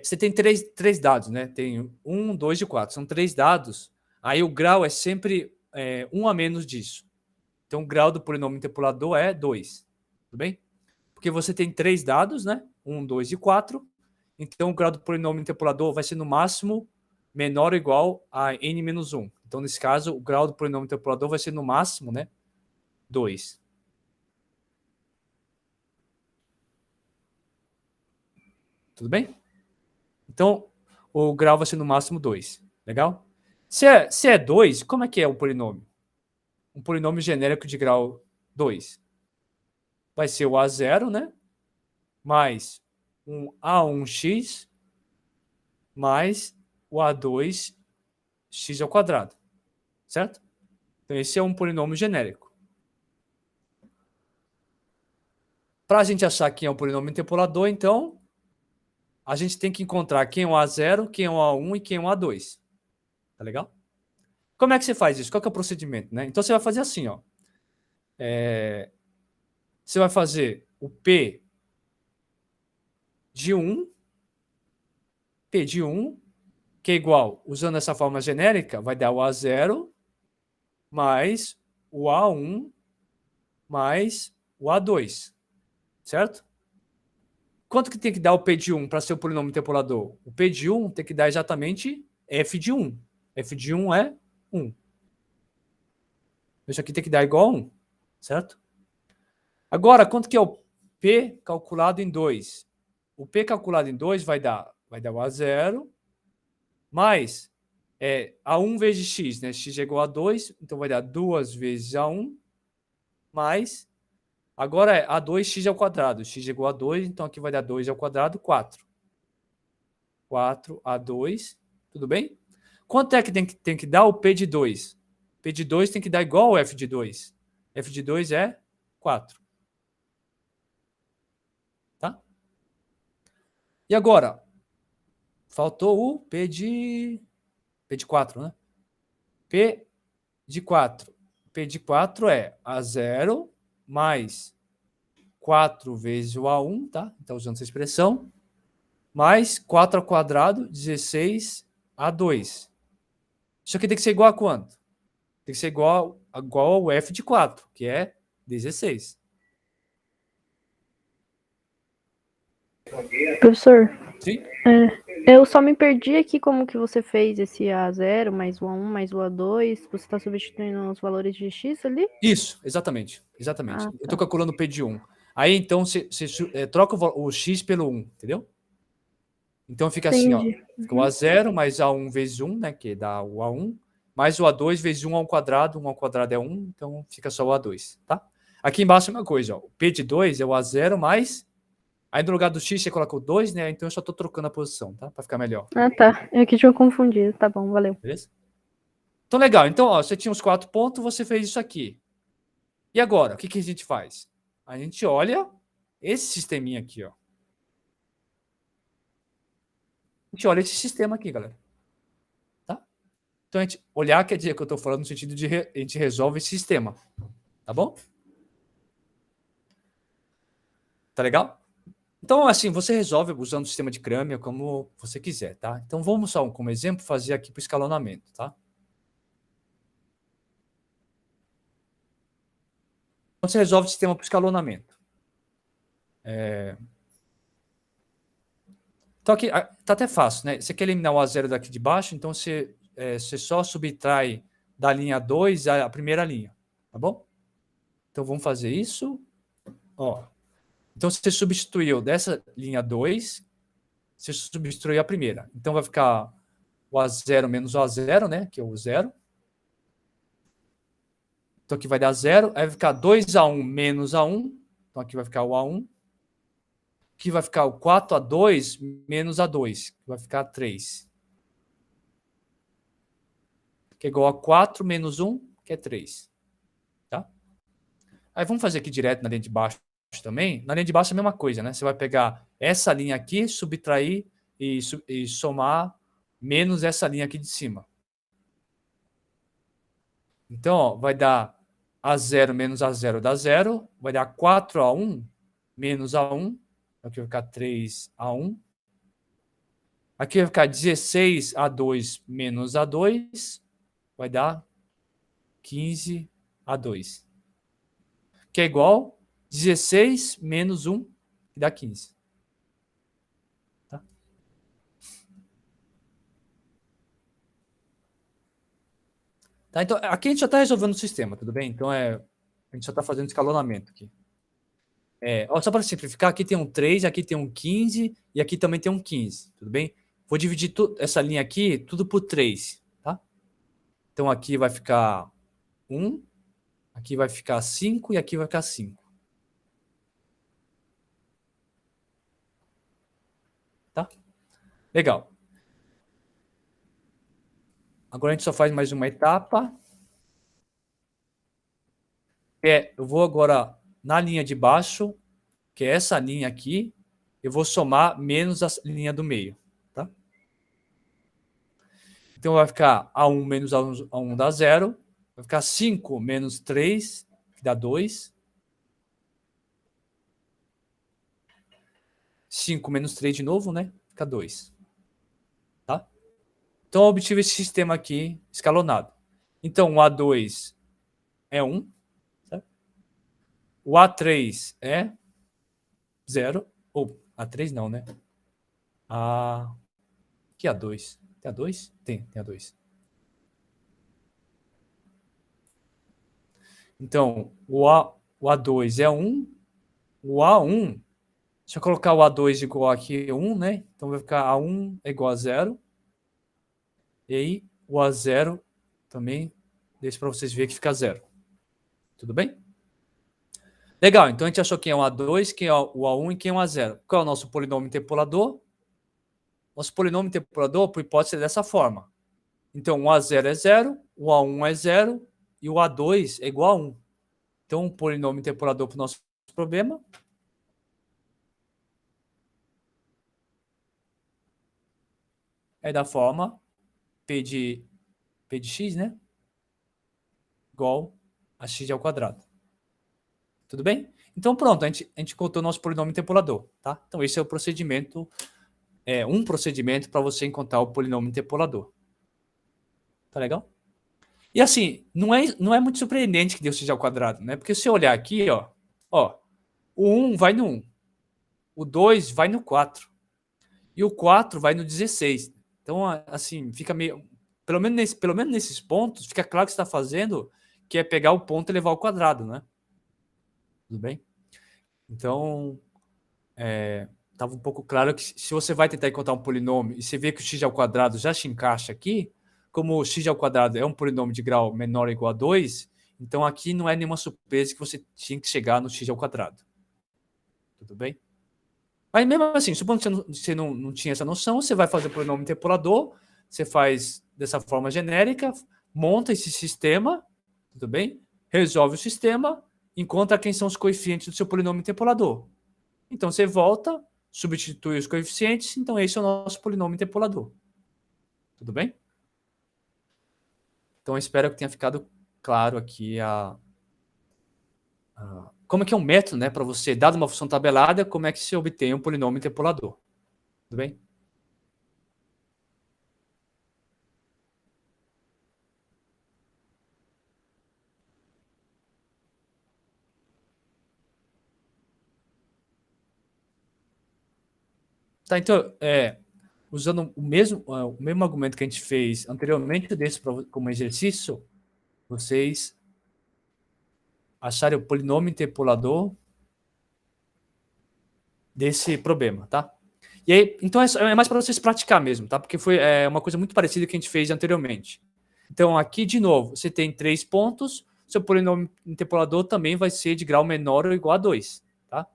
você tem três dados, né? Tem 1, 2 e 4. São 3 dados. Aí o grau é sempre 1 a menos disso. Então, o grau do polinômio interpolador é 2. Tudo bem? Porque você tem 3 dados, né? 1, 2 e 4. Então, o grau do polinômio interpolador vai ser, no máximo, menor ou igual a n menos 1. Então, nesse caso, o grau do polinômio interpolador vai ser, no máximo, né? 2. Tudo bem? Então, o grau vai ser, no máximo, 2. Legal? Se é 2, como é que é o polinômio? Um polinômio genérico de grau 2. Vai ser o A0, né? Mais um A1x mais o A2x ao quadrado. Certo? Então, esse é um polinômio genérico. Para a gente achar quem é o polinômio interpolador, então, a gente tem que encontrar quem é o A0, quem é o A1 e quem é o A2. Tá legal? Como é que você faz isso? Qual que é o procedimento? Né? Então, você vai fazer assim, ó. Você vai fazer o P de 1, que é igual, usando essa forma genérica, vai dar o A0 mais o A1 mais o A2, certo? Quanto que tem que dar o P de 1 para ser o polinômio interpolador? O P de 1 tem que dar exatamente F de 1. F de 1 é 1. Isso aqui tem que dar igual a 1, certo? Agora, quanto que é o P calculado em 2? O P calculado em 2 vai dar o A0 mais A1 vezes x, né? X é igual a 2, então vai dar 2 vezes A1 mais... Agora é A2x ao quadrado. X é igual a 2, então aqui vai dar 2 ao quadrado, 4. 4A2, tudo bem? Quanto é que tem que dar o P de 2? P de 2 tem que dar igual ao F de 2. F de 2 é 4. Tá? E agora? Faltou o P de 4, né? P de 4. P de 4 é A0 mais 4 vezes o A1, tá? Então, usando essa expressão, mais 4 ao quadrado, 16A2. Isso aqui tem que ser igual a quanto? Tem que ser igual ao F de 4, que é 16. Professor, Sim? eu só me perdi aqui como que você fez esse A0 mais o A1 mais o A2. Você está substituindo os valores de x ali? Isso, exatamente. Exatamente. Ah, Eu tá. estou calculando o P de 1. Aí, então, você troca o x pelo 1, entendeu? Então, fica assim, ó. Entendi. Fica o A0 mais A1 vezes 1, né? Que dá o A1, mais o A2 vezes 1 ao quadrado. 1 ao quadrado é 1, então fica só o A2, tá? Aqui embaixo é uma coisa, ó. O P de 2 é o A0 mais... Aí, no lugar do x, você coloca o 2, né? Então, eu só estou trocando a posição, tá? Para ficar melhor. Ah, tá. Eu que tinha confundido. Tá bom, valeu. Beleza? Então, legal. Então, ó, você tinha os 4 pontos, você fez isso aqui. E agora, o que a gente faz? A gente olha esse sisteminha aqui, ó. A gente olha esse sistema aqui, galera. Tá? Então, a gente olhar quer dizer que eu estou falando no sentido de a gente resolve esse sistema. Tá bom? Tá legal? Então, assim, você resolve usando o sistema de Cramer como você quiser, tá? Então, vamos só, como exemplo, fazer aqui para o escalonamento, tá? Então, você resolve o sistema para o escalonamento. Então, aqui tá até fácil, né? Você quer eliminar o A0 daqui de baixo, então você só subtrai da linha 2 a primeira linha, tá bom? Então, vamos fazer isso. Ó. Então, você substituiu dessa linha 2, você substituiu a primeira. Então, vai ficar o A0 menos o A0, né? Que é o 0. Então, aqui vai dar 0. Aí vai ficar 2A1 menos A1. Então, aqui vai ficar o A1. Aqui vai ficar o 4A2 menos A2. Que vai ficar 3. Que é igual a 4 menos 1, que é 3. Tá? Aí vamos fazer aqui direto na linha de baixo também. Na linha de baixo é a mesma coisa, né? Você vai pegar essa linha aqui, subtrair e somar menos essa linha aqui de cima. Então, ó, vai dar A0 menos A0 dá 0. Vai dar 4A1 menos A1. Aqui vai ficar 3A1. Aqui vai ficar 16A2 menos A2. Vai dar 15A2. Que é igual 16 menos 1, que dá 15. Tá? Tá, então, aqui a gente já está resolvendo o sistema, tudo bem? Então, a gente só está fazendo escalonamento aqui. Ó, só para simplificar, aqui tem um 3, aqui tem um 15 e aqui também tem um 15, tudo bem? Vou dividir essa linha aqui tudo por 3, tá? Então, aqui vai ficar 1, aqui vai ficar 5 e aqui vai ficar 5. Tá? Legal. Agora a gente só faz mais uma etapa. Eu vou agora na linha de baixo, que é essa linha aqui, eu vou somar menos a linha do meio, tá? Então vai ficar A1 menos A1 dá 0, vai ficar 5 menos 3, que dá 2. 5 menos 3 de novo, né? Fica 2. Tá? Então eu obtive esse sistema aqui escalonado. Então o A2 é 1, certo? O A3 é 0, ou A3 não, né? Que A2? Tem A2? Tem A2. Então, o A2 é 1, o A1, se eu colocar o A2 igual aqui a 1, né? Então vai ficar A1 é igual a 0. E aí o A0 também, deixa para vocês verem que fica 0. Tudo bem? Legal, então a gente achou quem é o A2, quem é o A1 e quem é o A0. Qual é o nosso polinômio interpolador? Nosso polinômio interpolador, por hipótese, é dessa forma. Então, o A0 é 0, o A1 é 0 e o A2 é igual a 1. Então, o polinômio interpolador para o nosso problema é da forma P de x, né? Igual a x ao quadrado. Tudo bem? Então, pronto, a gente encontrou nosso polinômio interpolador, tá? Então, esse é o procedimento, um procedimento para você encontrar o polinômio interpolador. Tá legal? E assim, não é muito surpreendente que dê x ao quadrado, né? Porque se você olhar aqui, ó, o 1 vai no 1, o 2 vai no 4 e o 4 vai no 16. Então, assim, fica meio... Pelo menos nesses pontos, fica claro que você está fazendo, que é pegar o ponto e levar ao quadrado, né? Tudo bem? Então, estava um pouco claro que se você vai tentar encontrar um polinômio e você vê que o x ao quadrado já se encaixa aqui, como o x ao quadrado é um polinômio de grau menor ou igual a 2, então aqui não é nenhuma surpresa que você tinha que chegar no x ao quadrado. Tudo bem? Mas mesmo assim, supondo que você não tinha essa noção, você vai fazer o polinômio interpolador, você faz dessa forma genérica, monta esse sistema, tudo bem? Resolve o sistema, encontra quem são os coeficientes do seu polinômio interpolador. Então você volta, substitui os coeficientes, então esse é o nosso polinômio interpolador. Tudo bem? Então, eu espero que tenha ficado claro aqui como é que é um método, né, para você, dado uma função tabelada, como é que se obtém um polinômio interpolador. Tudo bem? Tá, então, usando o mesmo argumento que a gente fez anteriormente desse como exercício, vocês acharem o polinômio interpolador desse problema, tá? E aí, então é mais para vocês praticar mesmo, tá? Porque foi uma coisa muito parecida que a gente fez anteriormente. Então, aqui, de novo, você tem 3 pontos, seu polinômio interpolador também vai ser de grau menor ou igual a 2, tá?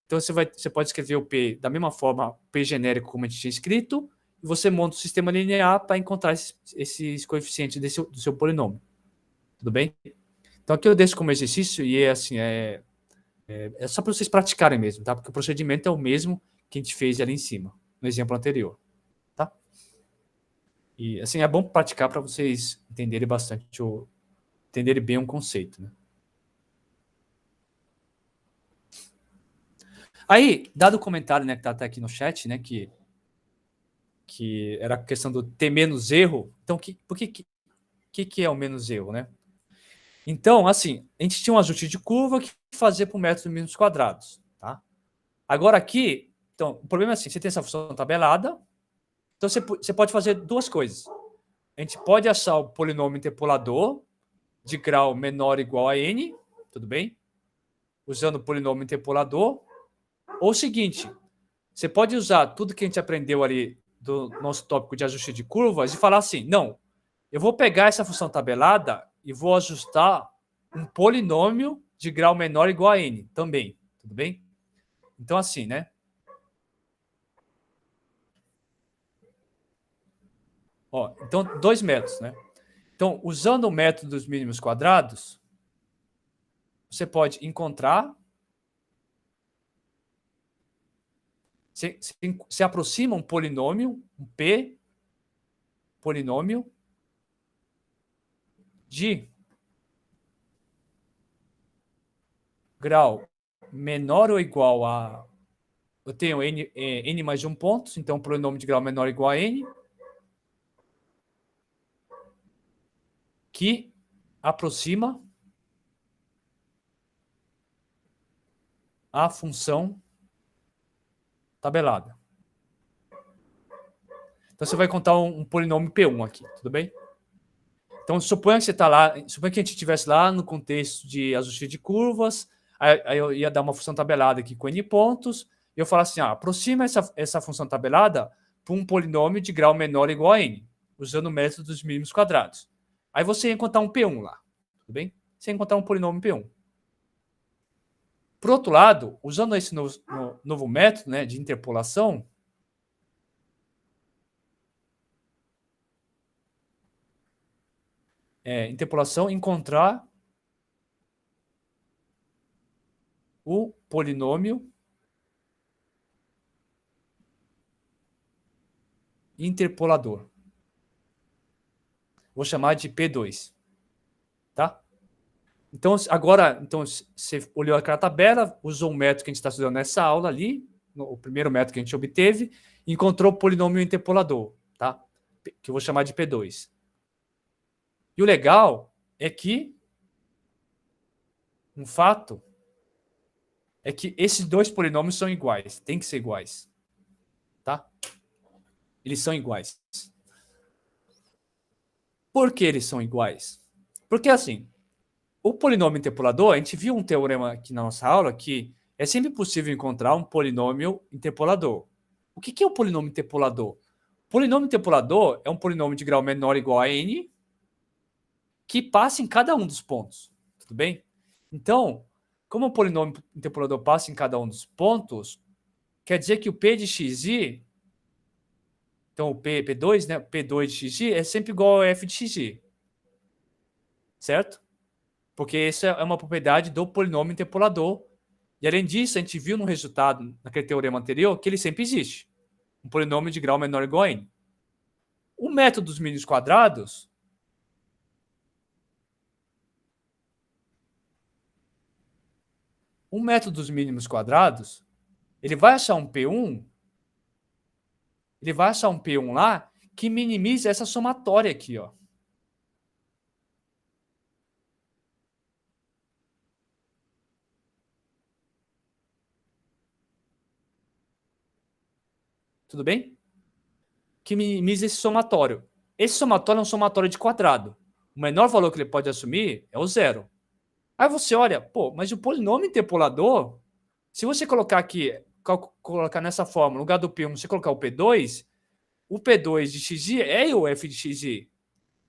Então, você pode escrever o P da mesma forma, P genérico, como a gente tinha escrito, e você monta o sistema linear para encontrar esses coeficientes do seu polinômio. Tudo bem? Então, aqui eu deixo como exercício e assim, é só para vocês praticarem mesmo, tá? Porque o procedimento é o mesmo que a gente fez ali em cima, no exemplo anterior, tá? E, assim, é bom praticar para vocês entenderem bastante, entenderem bem um conceito, né? Aí, dado o comentário, né, que tá até aqui no chat, né, que era a questão do ter menos erro, então, por que é o menos erro, né? Então, assim, a gente tinha um ajuste de curva que fazia para o método mínimos quadrados, tá? Agora aqui, então, o problema é assim, você tem essa função tabelada, então você pode fazer duas coisas. A gente pode achar o polinômio interpolador de grau menor ou igual a n, tudo bem? Usando o polinômio interpolador. Ou o seguinte, você pode usar tudo que a gente aprendeu ali do nosso tópico de ajuste de curvas e falar assim, não, eu vou pegar essa função tabelada e vou ajustar um polinômio de grau menor ou igual a n também, tudo bem? Então, assim, né? Ó, então, dois métodos, né? Então, usando o método dos mínimos quadrados, você pode encontrar, se aproxima um polinômio, um P polinômio de grau menor ou igual a... Eu tenho n mais um pontos, então polinômio de grau menor ou igual a n, que aproxima a função tabelada. Então, você vai contar um polinômio P1 aqui, tudo bem? Então, suponha que você está lá, suponha que a gente estivesse lá no contexto de ajuste de curvas, aí eu ia dar uma função tabelada aqui com n pontos, e eu falo assim, aproxima essa função tabelada para um polinômio de grau menor ou igual a n, usando o método dos mínimos quadrados. Aí você ia encontrar um P1 lá, tudo bem? Você ia encontrar um polinômio P1. Por outro lado, usando esse novo método, né, de interpolação, encontrar o polinômio interpolador. Vou chamar de P2. Tá? Então, agora, você olhou aquela tabela, usou um método que a gente está estudando nessa aula ali, o primeiro método que a gente obteve, e encontrou o polinômio interpolador, tá? Que eu vou chamar de P2. E o legal é que um fato é que esses dois polinômios são iguais, tem que ser iguais, tá? Eles são iguais. Por que eles são iguais? Porque, assim, o polinômio interpolador, a gente viu um teorema aqui na nossa aula que é sempre possível encontrar um polinômio interpolador. O que é o polinômio interpolador? O polinômio interpolador é um polinômio de grau menor ou igual a n que passa em cada um dos pontos, tudo bem? Então, como o polinômio interpolador passa em cada um dos pontos, quer dizer que o p de xi, então o P2, né, P2 de xi é sempre igual a f de xi, certo? Porque essa é uma propriedade do polinômio interpolador. E, além disso, a gente viu no resultado, naquele teorema anterior, que ele sempre existe. Um polinômio de grau menor ou igual a n. O método dos mínimos quadrados o método dos mínimos quadrados, ele vai achar um P1, lá que minimiza essa somatória aqui, ó. Tudo bem? Que minimiza esse somatório. Esse somatório é um somatório de quadrado. O menor valor que ele pode assumir é o zero. Aí você olha, pô, mas o polinômio interpolador, se você colocar aqui, colocar nessa forma, no lugar do P1, você colocar o P2 de xi é o f de xi.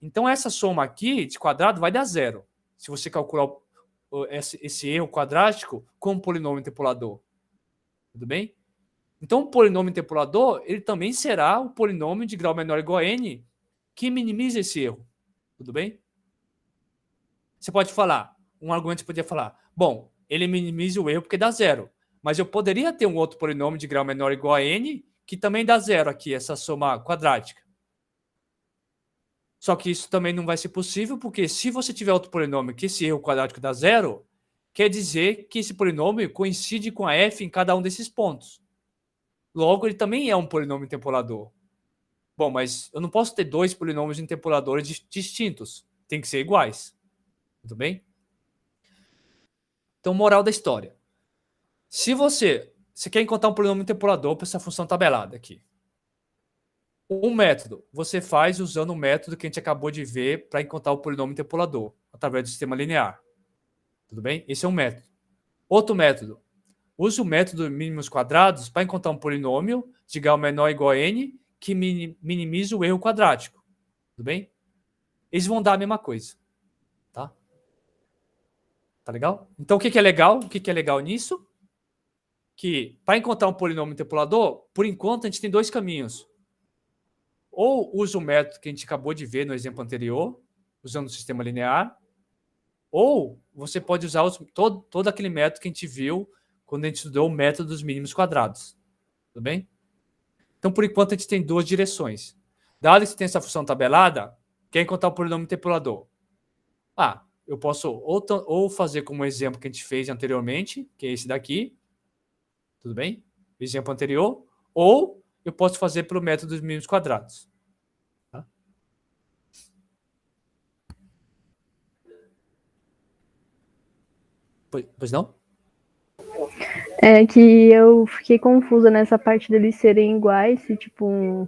Então, essa soma aqui de quadrado vai dar zero, se você calcular esse erro quadrático com o polinômio interpolador. Tudo bem? Então, o polinômio interpolador, ele também será o polinômio de grau menor ou igual a n que minimiza esse erro. Tudo bem? Você pode falar, um argumento você poderia falar, bom, ele minimiza o erro porque dá zero, mas eu poderia ter um outro polinômio de grau menor ou igual a n que também dá zero aqui, essa soma quadrática. Só que isso também não vai ser possível, porque se você tiver outro polinômio que esse erro quadrático dá zero, quer dizer que esse polinômio coincide com a f em cada um desses pontos. Logo, ele também é um polinômio interpolador. Bom, mas eu não posso ter dois polinômios interpoladores distintos. Tem que ser iguais. Tudo bem? Então, moral da história. Se você quer encontrar um polinômio interpolador para essa função tabelada aqui, um método você faz usando o método que a gente acabou de ver para encontrar o polinômio interpolador, através do sistema linear. Tudo bem? Esse é um método. Outro método. Use o método mínimos quadrados para encontrar um polinômio de grau menor ou igual a n que minimiza o erro quadrático. Tudo bem? Eles vão dar a mesma coisa. Tá? Tá legal? Então, o que é legal? O que é legal nisso? Que para encontrar um polinômio interpolador, por enquanto, a gente tem dois caminhos. Ou usa o método que a gente acabou de ver no exemplo anterior, usando o sistema linear, ou você pode usar todo aquele método que a gente viu quando a gente estudou o método dos mínimos quadrados. Tudo bem? Então, por enquanto, a gente tem duas direções. Dado que você tem essa função tabelada, quer encontrar o polinômio interpolador? Eu posso ou fazer como o exemplo que a gente fez anteriormente, que é esse daqui, tudo bem? O exemplo anterior, ou eu posso fazer pelo método dos mínimos quadrados. Tá? Pois não? É que eu fiquei confusa nessa parte deles serem iguais, se tipo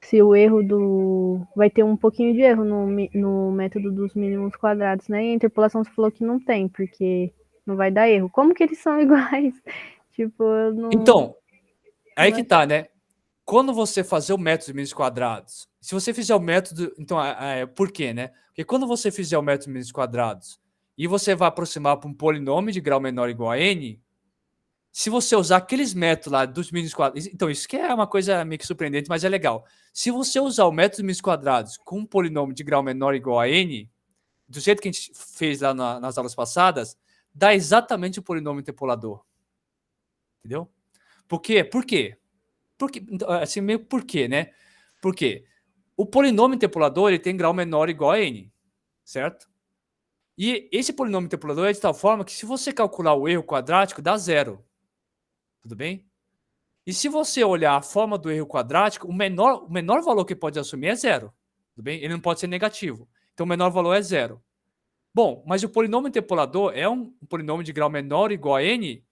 se o erro do... vai ter um pouquinho de erro no método dos mínimos quadrados, né? E a interpolação você falou que não tem, porque não vai dar erro. Como que eles são iguais? Tipo, eu não... Então, aí que tá, né? Quando você fazer o método dos mínimos quadrados, se você fizer o método... Então, por quê, né? Porque quando você fizer o método dos mínimos quadrados e você vai aproximar para um polinômio de grau menor ou igual a n, se você usar aqueles métodos lá dos mínimos quadrados... Então, isso que é uma coisa meio que surpreendente, mas é legal. Se você usar o método dos mínimos quadrados com um polinômio de grau menor ou igual a n, do jeito que a gente fez lá nas aulas passadas, dá exatamente o polinômio interpolador. Entendeu? Por quê? Por quê? Porque, assim, meio por quê, né? Porque o polinômio interpolador ele tem grau menor ou igual a n, certo? E esse polinômio interpolador é de tal forma que se você calcular o erro quadrático, dá zero. Tudo bem? E se você olhar a forma do erro quadrático, o menor valor que pode assumir é zero. Tudo bem? Ele não pode ser negativo. Então, o menor valor é zero. Bom, mas o polinômio interpolador é um polinômio de grau menor ou igual a n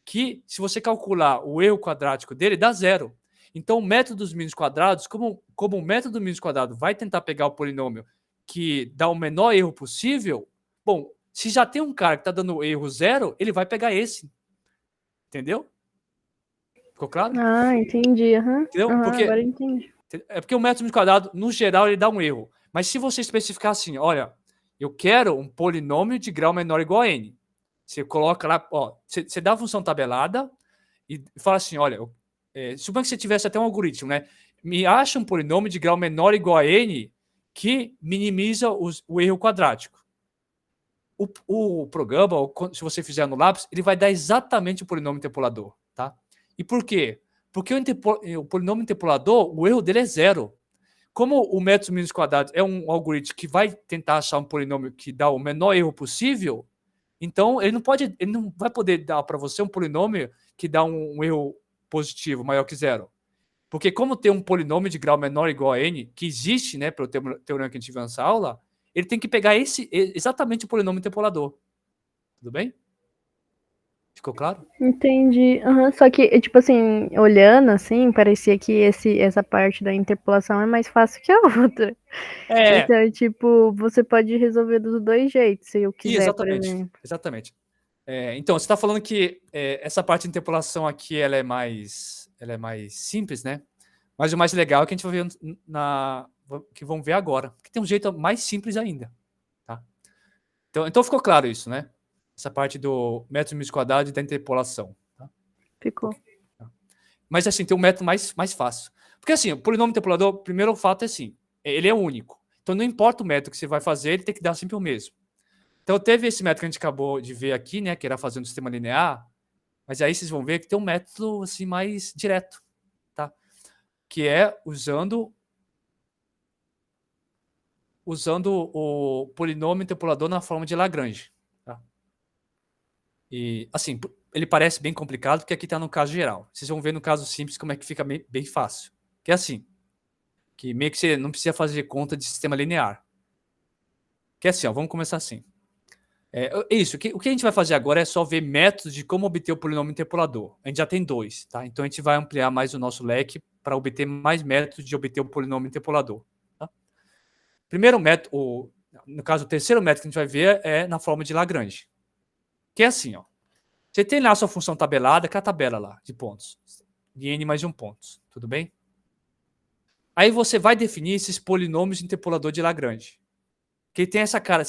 que, se você calcular o erro quadrático dele, dá zero. Então, o método dos mínimos quadrados, como o método dos mínimos quadrados vai tentar pegar o polinômio que dá o menor erro possível, bom, se já tem um cara que está dando erro zero, ele vai pegar esse. Entendeu? Ficou claro? Entendi. Entendeu? Agora entendi. É porque o método dos mínimos quadrados, no geral, ele dá um erro. Mas se você especificar assim, olha, eu quero um polinômio de grau menor ou igual a n. Você coloca lá, ó, você dá a função tabelada e fala assim, olha, suponha que você tivesse até um algoritmo, né? Me acha um polinômio de grau menor ou igual a n que minimiza o erro quadrático. O programa, se você fizer no lápis, ele vai dar exatamente o polinômio interpolador, tá? E por quê? Porque o polinômio interpolador, o erro dele é zero. Como o método mínimos quadrados é um algoritmo que vai tentar achar um polinômio que dá o menor erro possível, Então, ele não vai poder dar para você um polinômio que dá um erro positivo maior que zero. Porque como tem um polinômio de grau menor ou igual a n, que existe, né, pelo teorema que a gente viu nessa aula, ele tem que pegar exatamente o polinômio interpolador. Tudo bem? Ficou claro? Entendi. Uhum. Só que, tipo assim, olhando assim, parecia que essa parte da interpolação é mais fácil que a outra. Então, tipo, você pode resolver dos dois jeitos, se eu quiser, por exemplo. Exatamente. Então, você está falando que essa parte de interpolação aqui ela é mais simples, né? Mas o mais legal é que a gente vai ver que vamos ver agora, que tem um jeito mais simples ainda, tá? Então ficou claro isso, né? Essa parte do método de quadrado e da interpolação. Tá? Ficou. Mas assim, tem um método mais fácil. Porque assim, o polinômio interpolador, primeiro fato é assim, ele é único. Então não importa o método que você vai fazer, ele tem que dar sempre o mesmo. Então teve esse método que a gente acabou de ver aqui, né, que era fazendo sistema linear, mas aí vocês vão ver que tem um método assim mais direto, tá? Que é usando o polinômio interpolador na forma de Lagrange. Tá? E assim, ele parece bem complicado porque aqui está no caso geral. Vocês vão ver no caso simples como é que fica bem fácil. Que é assim, que meio que você não precisa fazer conta de sistema linear. Que é assim, ó, vamos começar assim. Isso, o que a gente vai fazer agora é só ver métodos de como obter o polinômio interpolador. A gente já tem dois, tá? Então a gente vai ampliar mais o nosso leque para obter mais métodos de obter o polinômio interpolador. Tá? Primeiro método, no caso, o terceiro método que a gente vai ver é na forma de Lagrange. Que é assim, ó. Você tem lá a sua função tabelada, que é a tabela lá, de pontos. De n mais 1 pontos, tudo bem? Aí você vai definir esses polinômios de interpolador de Lagrange. Que tem essa cara,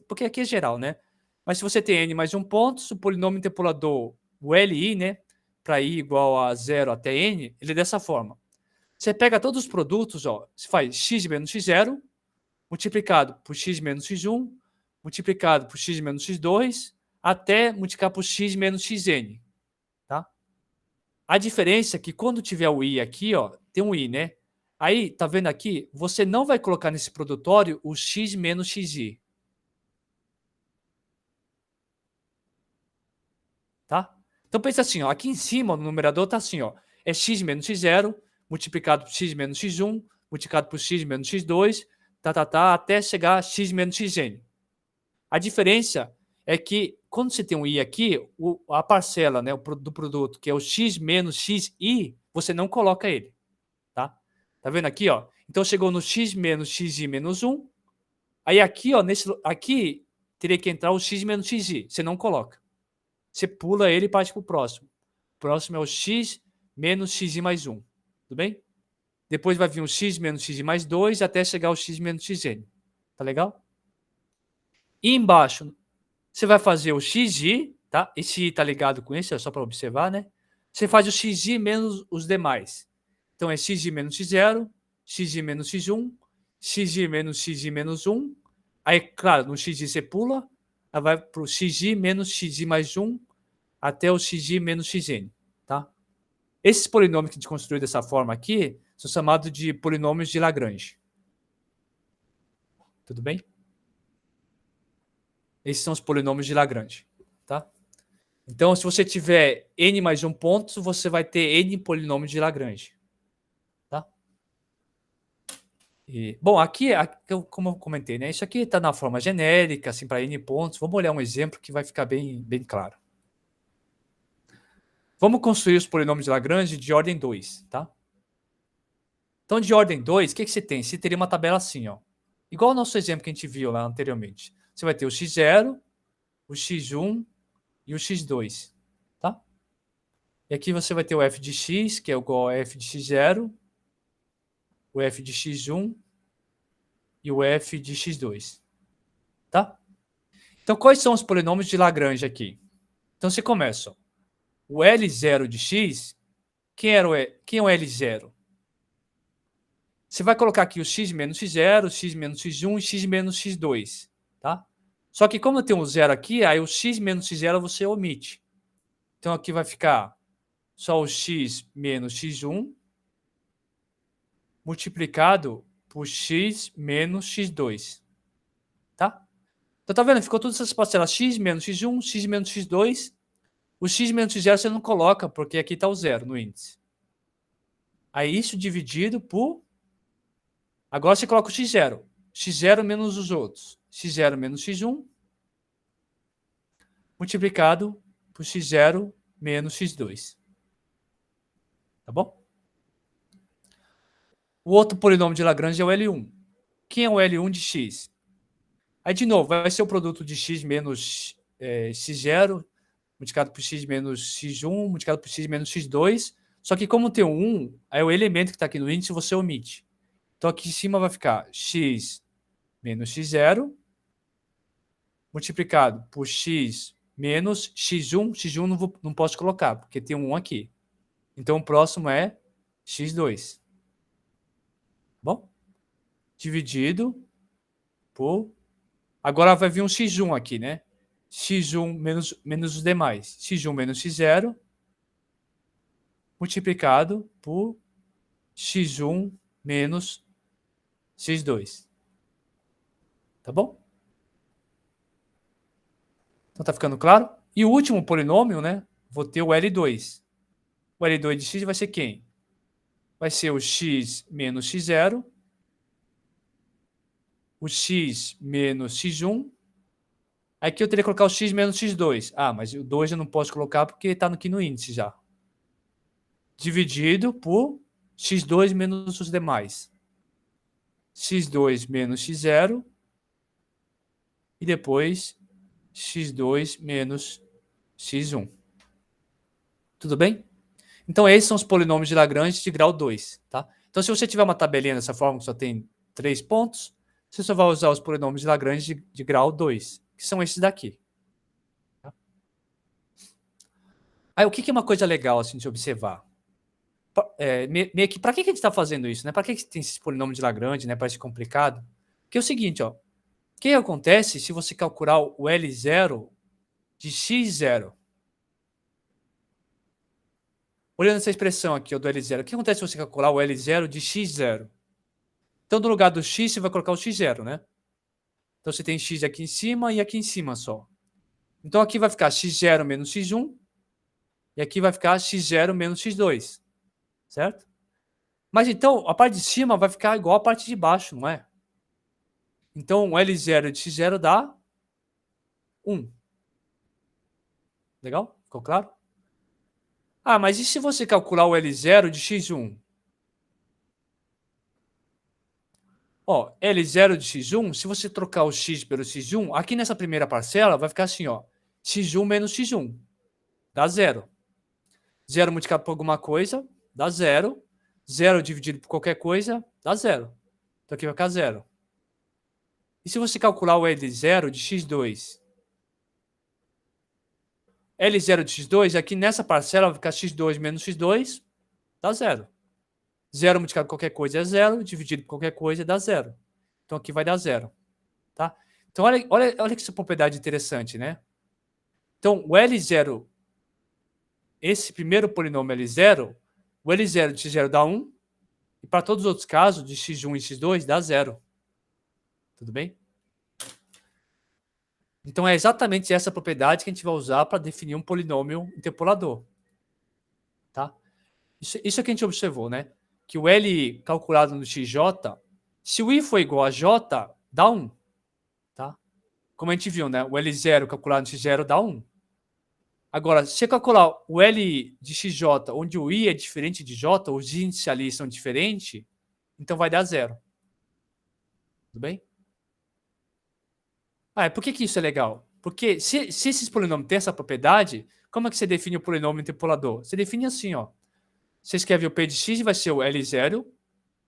porque aqui é geral, né? Mas se você tem n mais 1 pontos, o polinômio interpolador, o LI, né? Para i igual a 0 até n, ele é dessa forma. Você pega todos os produtos, ó, você faz x menos x0, multiplicado por x menos x1, multiplicado por x menos x2, até multiplicar por x menos xn. Tá? A diferença é que quando tiver o i aqui, ó, tem um i, né? Aí, tá vendo aqui? Você não vai colocar nesse produtório o x menos xi. Tá? Então pensa assim, ó, aqui em cima, no numerador, tá assim, ó, é x menos x0, multiplicado por x menos x1, multiplicado por x menos x2, até chegar a x menos xn. A diferença é que quando você tem um i aqui, a parcela, né, do produto, que é o x menos xi, você não coloca ele. Tá? Tá vendo aqui, ó? Então chegou no x menos xi menos 1. Aí aqui, ó, aqui teria que entrar o x menos xi. Você não coloca. Você pula ele e parte para o próximo. O próximo é o x menos xi mais 1. Tudo bem? Depois vai vir o x menos xi mais 2 até chegar ao x menos xn. Tá legal? E embaixo, você vai fazer o xi, tá? Esse i tá ligado com esse, é só para observar, né? Você faz o xi menos os demais. Então é xi menos x0, xi menos x1, xi menos xi menos 1. Aí, claro, no xi você pula, aí vai para o xi menos xi mais 1 até o xi menos xn. Tá? Esses polinômios que a gente construiu dessa forma aqui são chamados de polinômios de Lagrange. Tudo bem? Esses são os polinômios de Lagrange. Tá? Então, se você tiver n mais 1 pontos, você vai ter n polinômios de Lagrange. Tá? Bom, aqui, como eu comentei, né? Isso aqui está na forma genérica, assim, para n pontos. Vamos olhar um exemplo que vai ficar bem claro. Vamos construir os polinômios de Lagrange de ordem 2, tá? Então, de ordem 2, o que você tem? Você teria uma tabela assim, ó. Igual o nosso exemplo que a gente viu lá anteriormente. Você vai ter o x0, o x1 e o x2, tá? E aqui você vai ter o f de x, que é igual a f de x0, o f de x1 e o f de x2, tá? Então, quais são os polinômios de Lagrange aqui? Então, você começa, ó. O L0 de x, quem é o L0? Você vai colocar aqui o x menos x0, x menos x1 e x menos x2, tá? Só que como eu tenho um zero aqui, aí o x menos x0 você omite. Então aqui vai ficar só o x menos x1 multiplicado por x menos x2, tá? Então, tá vendo? Ficou todas essas parcelas x menos x1, x menos x2. O x menos x0 você não coloca, porque aqui está o zero no índice. Aí isso dividido por... Agora você coloca o x0. x0 menos os outros. x0 menos x1 multiplicado por x0 menos x2. Tá bom? O outro polinômio de Lagrange é o L1. Quem é o L1 de x? Aí, de novo, vai ser o produto de x menos x0 multiplicado por x menos x1 multiplicado por x menos x2. Só que como tem um 1, aí o elemento que está aqui no índice você omite. Então, aqui em cima vai ficar x menos x0 multiplicado por x menos x1. x1 não posso colocar, porque tem um 1 aqui. Então, o próximo é x2. Bom? Dividido por... Agora vai vir um x1 aqui, né? x1 menos os demais. x1 menos x0 multiplicado por x1 menos x2. Tá bom? Então tá ficando claro? E o último polinômio, né? Vou ter o L2. O L2 de x vai ser quem? Vai ser o x menos x0, o x menos x1. Aqui eu teria que colocar o x menos x2. Ah, mas o 2 eu não posso colocar porque está aqui no índice já. Dividido por x2 menos os demais. x2 menos x0 e depois x2 menos x1. Tudo bem? Então, esses são os polinômios de Lagrange de grau 2. Tá? Então, se você tiver uma tabelinha dessa forma, que só tem 3 pontos, você só vai usar os polinômios de Lagrange de grau 2, que são esses daqui. Tá? Aí, o que é uma coisa legal assim, de observar? Meio que, para que a gente está fazendo isso? Né? Para que tem esses polinômios de Lagrange? Né? Parece complicado. Que é o seguinte, ó. O que acontece se você calcular o L0 de x0? Olhando essa expressão aqui, o do L0, o que acontece se você calcular o L0 de x0? Então, no lugar do x, você vai colocar o x0, né? Então, você tem x aqui em cima e aqui em cima só. Então, aqui vai ficar x0 menos x1 e aqui vai ficar x0 menos x2, certo? Mas, então, a parte de cima vai ficar igual a parte de baixo, não é? Então, o L0 de x0 dá 1. Legal? Ficou claro? Ah, mas e se você calcular o L0 de x1? Ó, L0 de x1, se você trocar o x pelo x1, aqui nessa primeira parcela vai ficar assim, ó. x1 menos x1, dá 0. 0 multiplicado por alguma coisa, dá 0. 0 dividido por qualquer coisa, dá 0. Então aqui vai ficar 0. E se você calcular o L0 de x2? L0 de x2, aqui nessa parcela vai ficar x2 menos x2, dá 0. 0 multiplicado por qualquer coisa é 0, dividido por qualquer coisa dá 0. Então aqui vai dar 0. Tá? Então olha que essa propriedade interessante, né? Então o L0, esse primeiro polinômio L0, o L0 de x0 dá 1, e para todos os outros casos, de x1 e x2, dá 0. Tudo bem? Então é exatamente essa propriedade que a gente vai usar para definir um polinômio interpolador. Tá? Isso é que a gente observou, né? Que o L calculado no xj, se o i for igual a j, dá 1. Tá? Como a gente viu, né? O L0 calculado no x0 dá 1. Agora, se você calcular o L de xj, onde o i é diferente de j, os índices ali são diferentes, então vai dar 0. Tudo bem? Ah, por que isso é legal? Porque se esses polinômios têm essa propriedade, como é que você define o polinômio interpolador? Você define assim, ó. Você escreve o P de x, vai ser o L0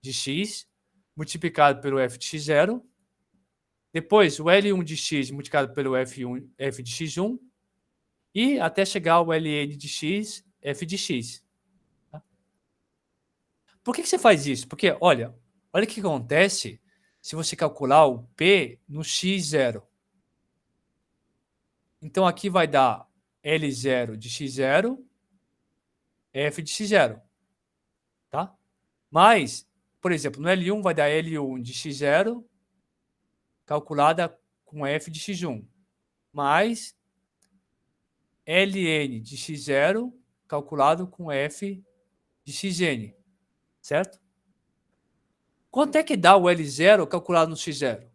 de x multiplicado pelo f de x0. Depois, o L1 de x multiplicado pelo f de x1. E até chegar ao Ln de x, f de x. Tá? Por que você faz isso? Porque, olha o que acontece se você calcular o P no x0. Então, aqui vai dar L0 de x0, f de x0. Tá? Mas, por exemplo, no L1 vai dar L1 de x0, calculada com f de x1, mais ln de x0 calculado com f de xn, certo? Quanto é que dá o L0 calculado no x0?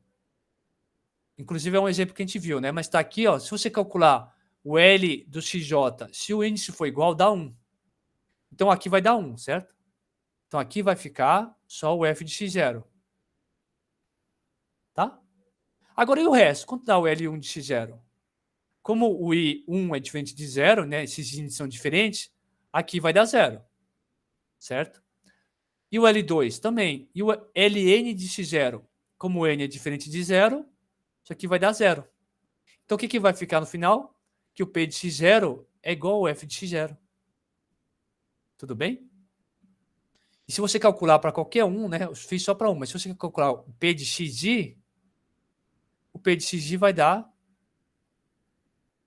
Inclusive é um exemplo que a gente viu, né? Mas está aqui, ó, se você calcular o L do xj, se o índice for igual, dá 1. Então aqui vai dar 1, certo? Então aqui vai ficar só o f de x0. Tá? Agora e o resto? Quanto dá o L1 de x0? Como o I1 é diferente de 0, né? Esses índices são diferentes, aqui vai dar 0. Certo? E o L2 também. E o Ln de x0, como o n é diferente de 0, isso aqui vai dar 0. Então o que vai ficar no final? Que o P de x0 é igual ao f de x0. Tudo bem? E se você calcular para qualquer um, né? Eu fiz só para um, mas se você calcular o P de xj, o P de xj vai dar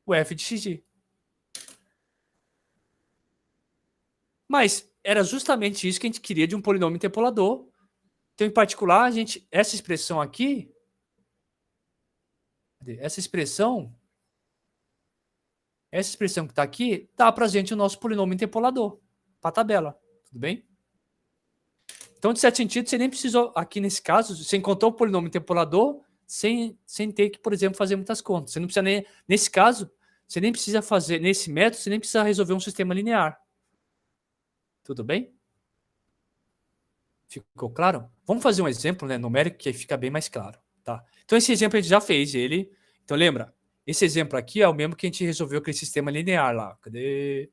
o f de xj. Mas era justamente isso que a gente queria de um polinômio interpolador. Então, em particular, essa expressão aqui, essa expressão que está aqui, dá para a gente o nosso polinômio interpolador, para a tabela. Tudo bem? Então, de certo sentido, você nem precisou, aqui nesse caso, você encontrou o polinômio interpolador sem ter que, por exemplo, fazer muitas contas. Você não precisa nem, nesse caso, você nem precisa fazer, nesse método, você nem precisa resolver um sistema linear. Tudo bem? Ficou claro? Vamos fazer um exemplo, né, numérico que fica bem mais claro. Tá? Então, esse exemplo a gente já fez ele. Então, lembra? Esse exemplo aqui é o mesmo que a gente resolveu aquele sistema linear lá. Cadê?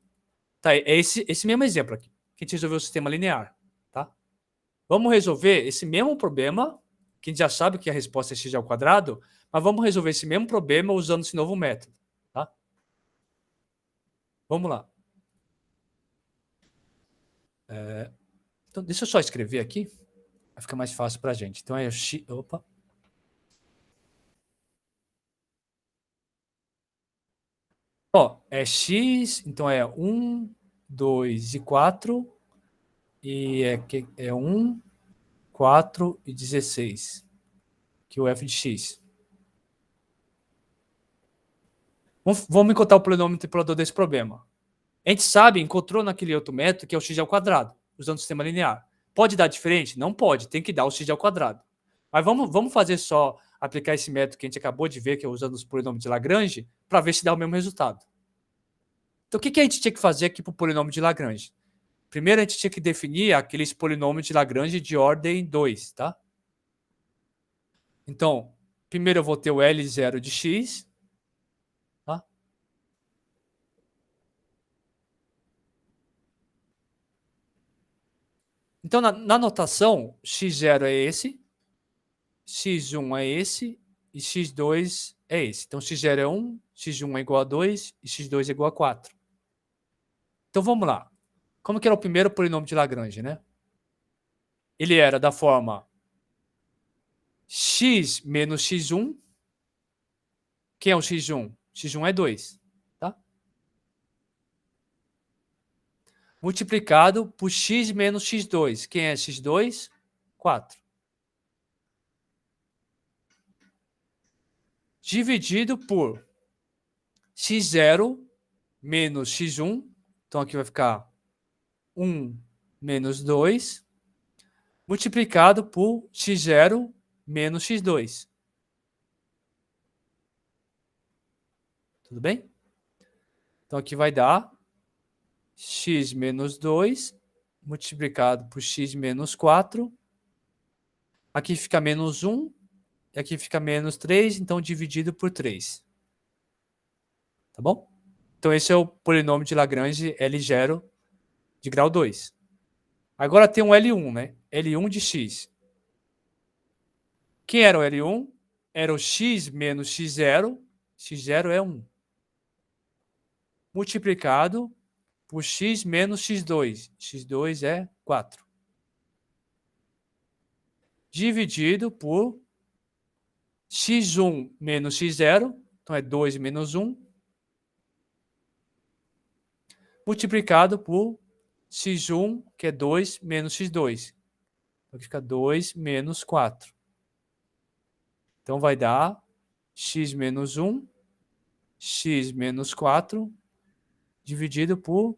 Tá, é esse mesmo exemplo aqui, que a gente resolveu o sistema linear. Tá? Vamos resolver esse mesmo problema, que a gente já sabe que a resposta é x ao quadrado, mas vamos resolver esse mesmo problema usando esse novo método. Tá? Vamos lá. Então, deixa eu só escrever aqui, vai ficar mais fácil para a gente. Então, é x... Opa. Ó, é x, então é 1, 2 e 4, e é 1, 4 e 16, que é o f de x. Vamos encontrar o polinômio interpolador desse problema. A gente sabe, encontrou naquele outro método, que é o x ao quadrado, usando o sistema linear. Pode dar diferente? Não pode, tem que dar o x ao quadrado. Mas vamos fazer só, aplicar esse método que a gente acabou de ver, que é usando os polinômios de Lagrange, para ver se dá o mesmo resultado. Então, o que a gente tinha que fazer aqui para o polinômio de Lagrange? Primeiro, a gente tinha que definir aqueles polinômios de Lagrange de ordem 2, tá? Então, primeiro eu vou ter o L0 de x, tá? Então, na notação, x0 é esse, x1 é esse e x2 é esse. Então, x0 é 1, x1 é igual a 2 e x2 é igual a 4. Então, vamos lá. Como que era o primeiro polinômio de Lagrange, né? Ele era da forma x menos x1. Quem é o x1? x1 é 2, tá? Multiplicado por x menos x2. Quem é x2? 4. Dividido por x0 menos x1. Então, aqui vai ficar 1 menos 2. Multiplicado por x0 menos x2. Tudo bem? Então, aqui vai dar x menos 2 multiplicado por x menos 4. Aqui fica menos 1. E aqui fica menos 3, então dividido por 3. Tá bom? Então, esse é o polinômio de Lagrange L0 de grau 2. Agora tem um L1, né? L1 de x. Quem era o L1? Era o x menos x0. x0 é 1. Multiplicado por x menos x2. x2 é 4. Dividido por x1 menos x0. Então, é 2 menos 1. Multiplicado por x1, que é 2, menos x2. Aqui fica 2 menos 4. Então, vai dar x menos 1, x menos 4, dividido por...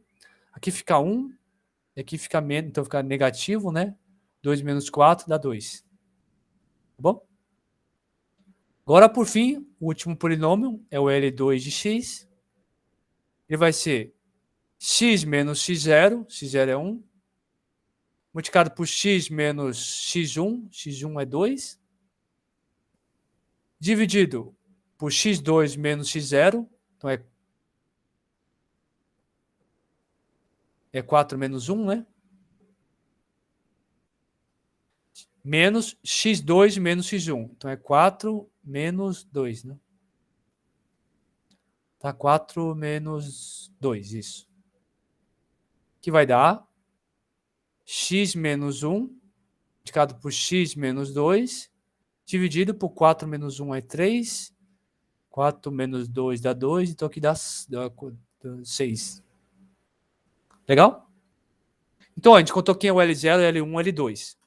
Aqui fica 1, e aqui fica menos, então fica negativo, né? 2 menos 4 dá 2. Tá bom? Agora, por fim, o último polinômio é o L2 de x. Ele vai ser x menos x0, x0 é 1, multiplicado por x menos x1, x1 é 2, dividido por x2 menos x0, então é 4 menos 1, né? Menos x2 menos x1, então é 4 menos 2, né? Tá, 4 menos 2, isso. Que vai dar x menos 1, multiplicado por x menos 2, dividido por 4 menos 1 é 3, 4 menos 2 dá 2, então aqui dá 6. Legal? Então, a gente contou quem é o L0, L1, L2.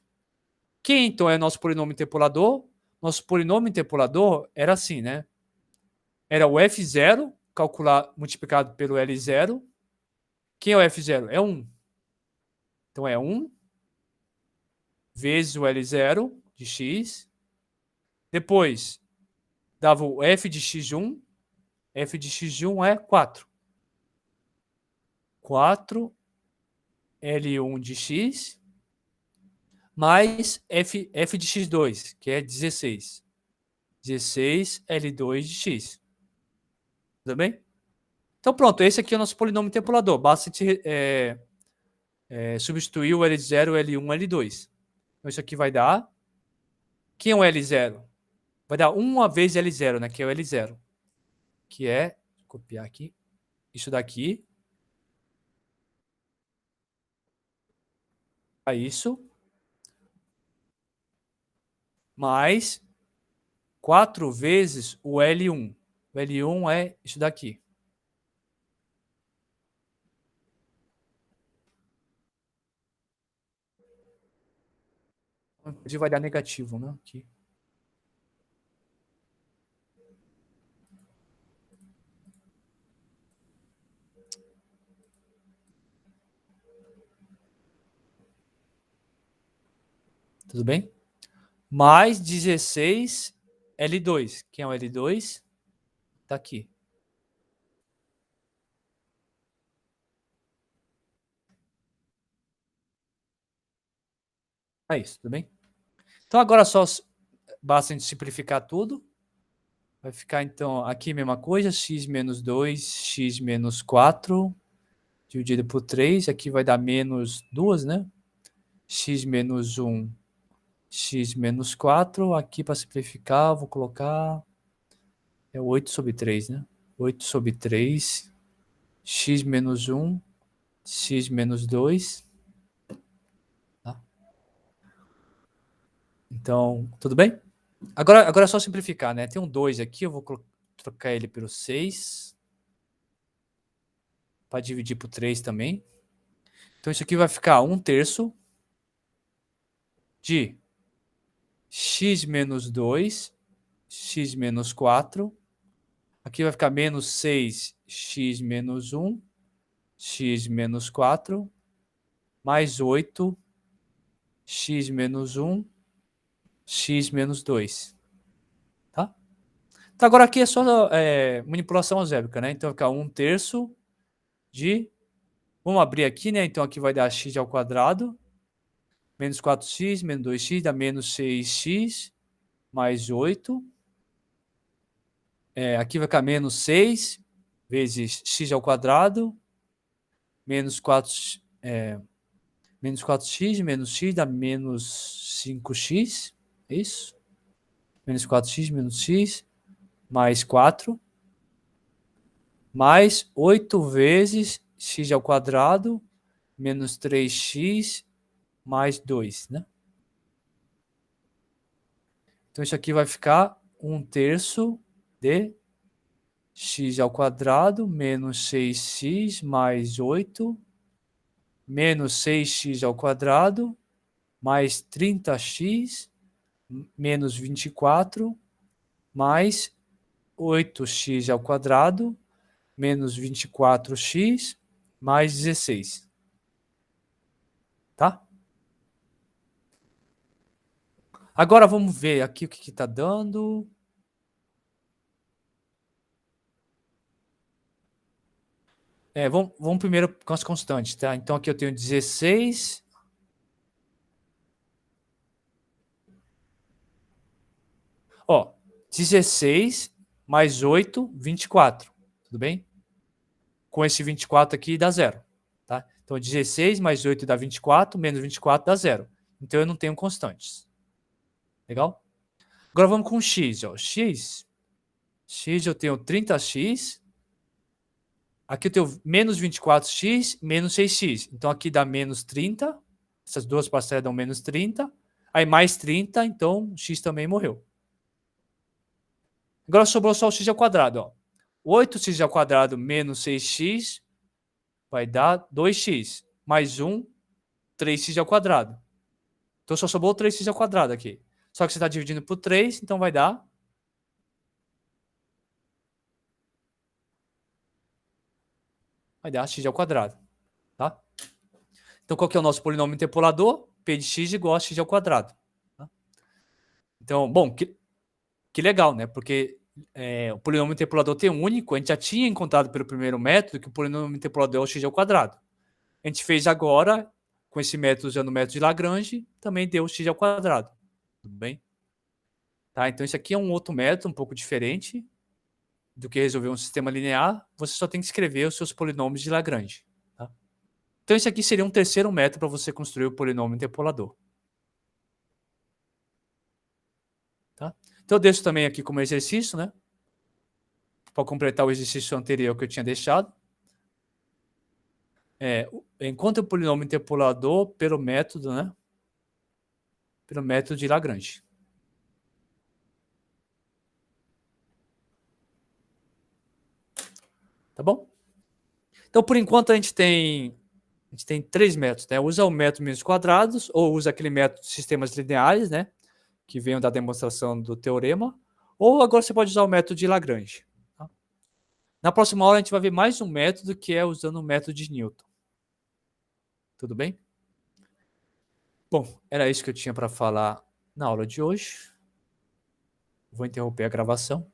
Quem, então, é nosso polinômio interpolador? Nosso polinômio interpolador era assim, né? Era o F0, multiplicado pelo L0. Quem é o F0? É 1. Então, é 1 vezes o L0 de x. Depois, dava o F de x1. F de x1 é 4. 4 L1 de x mais F de x2, que é 16. 16 L2 de x. Tudo bem? Então, pronto. Esse aqui é o nosso polinômio interpolador. Basta a gente substituir o L0, L1, L2. Então, isso aqui vai dar... Quem é o L0? Vai dar 1 vezes L0, né? Que é o L0. Que é... Vou copiar aqui. Isso daqui. É isso. Mais 4 vezes o L1. O L1 é isso daqui. Vai dar negativo, né? Aqui. Tudo bem? Mais 16 L2. Quem é o L2? Tá aqui. É isso, tudo bem? Então, agora só basta a gente simplificar tudo. Vai ficar, então, aqui a mesma coisa. X menos 2, x menos 4, dividido por 3. Aqui vai dar menos 2, né? X menos 1, x menos 4. Aqui, para simplificar, vou colocar... É 8 sobre 3, né? 8 sobre 3. X menos 1, x menos 2. Tá? Então, tudo bem? Agora é só simplificar, né? Tem um 2 aqui, eu vou trocar ele pelo 6. Para dividir por 3 também. Então, isso aqui vai ficar 1/3 de x menos 2, x menos 4. Aqui vai ficar menos 6, x menos 1, x menos 4, mais 8, x menos 1, x menos 2. Tá? Então, agora aqui é só manipulação algébrica, né? Então, vai ficar 1/3 de... Vamos abrir aqui, né? Então, aqui vai dar x ao quadrado. Menos 4x, menos 2x, dá menos 6x, mais 8. Aqui vai ficar menos 6 vezes x ao quadrado, menos 4x, menos x dá menos 5x, é isso? Menos 4x, menos x, mais 4, mais 8 vezes x ao quadrado, menos 3x, mais 2, né? Então, isso aqui vai ficar 1/3 de x ao quadrado menos 6x mais 8 menos 6x ao quadrado mais 30x menos 24 mais 8x ao quadrado menos 24x mais 16. Tá? Agora vamos ver aqui o que está dando. Vamos primeiro com as constantes, tá? Então aqui eu tenho 16. Ó, 16 mais 8, 24. Tudo bem? Com esse 24 aqui dá zero. Tá? Então 16 mais 8 dá 24, menos 24 dá zero. Então eu não tenho constantes. Legal? Agora vamos com x. Ó. X eu tenho 30x. Aqui eu tenho menos 24x, menos 6x. Então aqui dá menos 30. Essas duas parcelas dão menos 30. Aí mais 30, então x também morreu. Agora sobrou só o x ao quadrado. Ó. 8x ao quadrado menos 6x vai dar 2x. Mais 1, 3x ao quadrado. Então só sobrou 3x ao quadrado aqui. Só que você está dividindo por 3, então vai dar... Vai dar x ao quadrado. Tá? Então qual que é o nosso polinômio interpolador? P de x igual a x ao quadrado. Tá? Então, bom, que legal, né? Porque o polinômio interpolador tem um único. A gente já tinha encontrado pelo primeiro método que o polinômio interpolador é o x ao quadrado. A gente fez agora, com esse método, usando o método de Lagrange, também deu x ao quadrado. Tudo bem? Tá? Então, isso aqui é um outro método, um pouco diferente do que resolver um sistema linear. Você só tem que escrever os seus polinômios de Lagrange. Tá? Então, esse aqui seria um terceiro método para você construir o polinômio interpolador. Tá? Então, eu deixo também aqui como exercício, né? Para completar o exercício anterior que eu tinha deixado. Encontre o polinômio interpolador pelo método, né? Pelo método de Lagrange. Tá bom? Então, por enquanto, a gente tem 3 métodos, né? Usa o método menos quadrados, ou usa aquele método de sistemas lineares, né? Que veio da demonstração do teorema. Ou agora você pode usar o método de Lagrange. Tá? Na próxima aula, a gente vai ver mais um método, que é usando o método de Newton. Tudo bem? Bom, era isso que eu tinha para falar na aula de hoje. Vou interromper a gravação.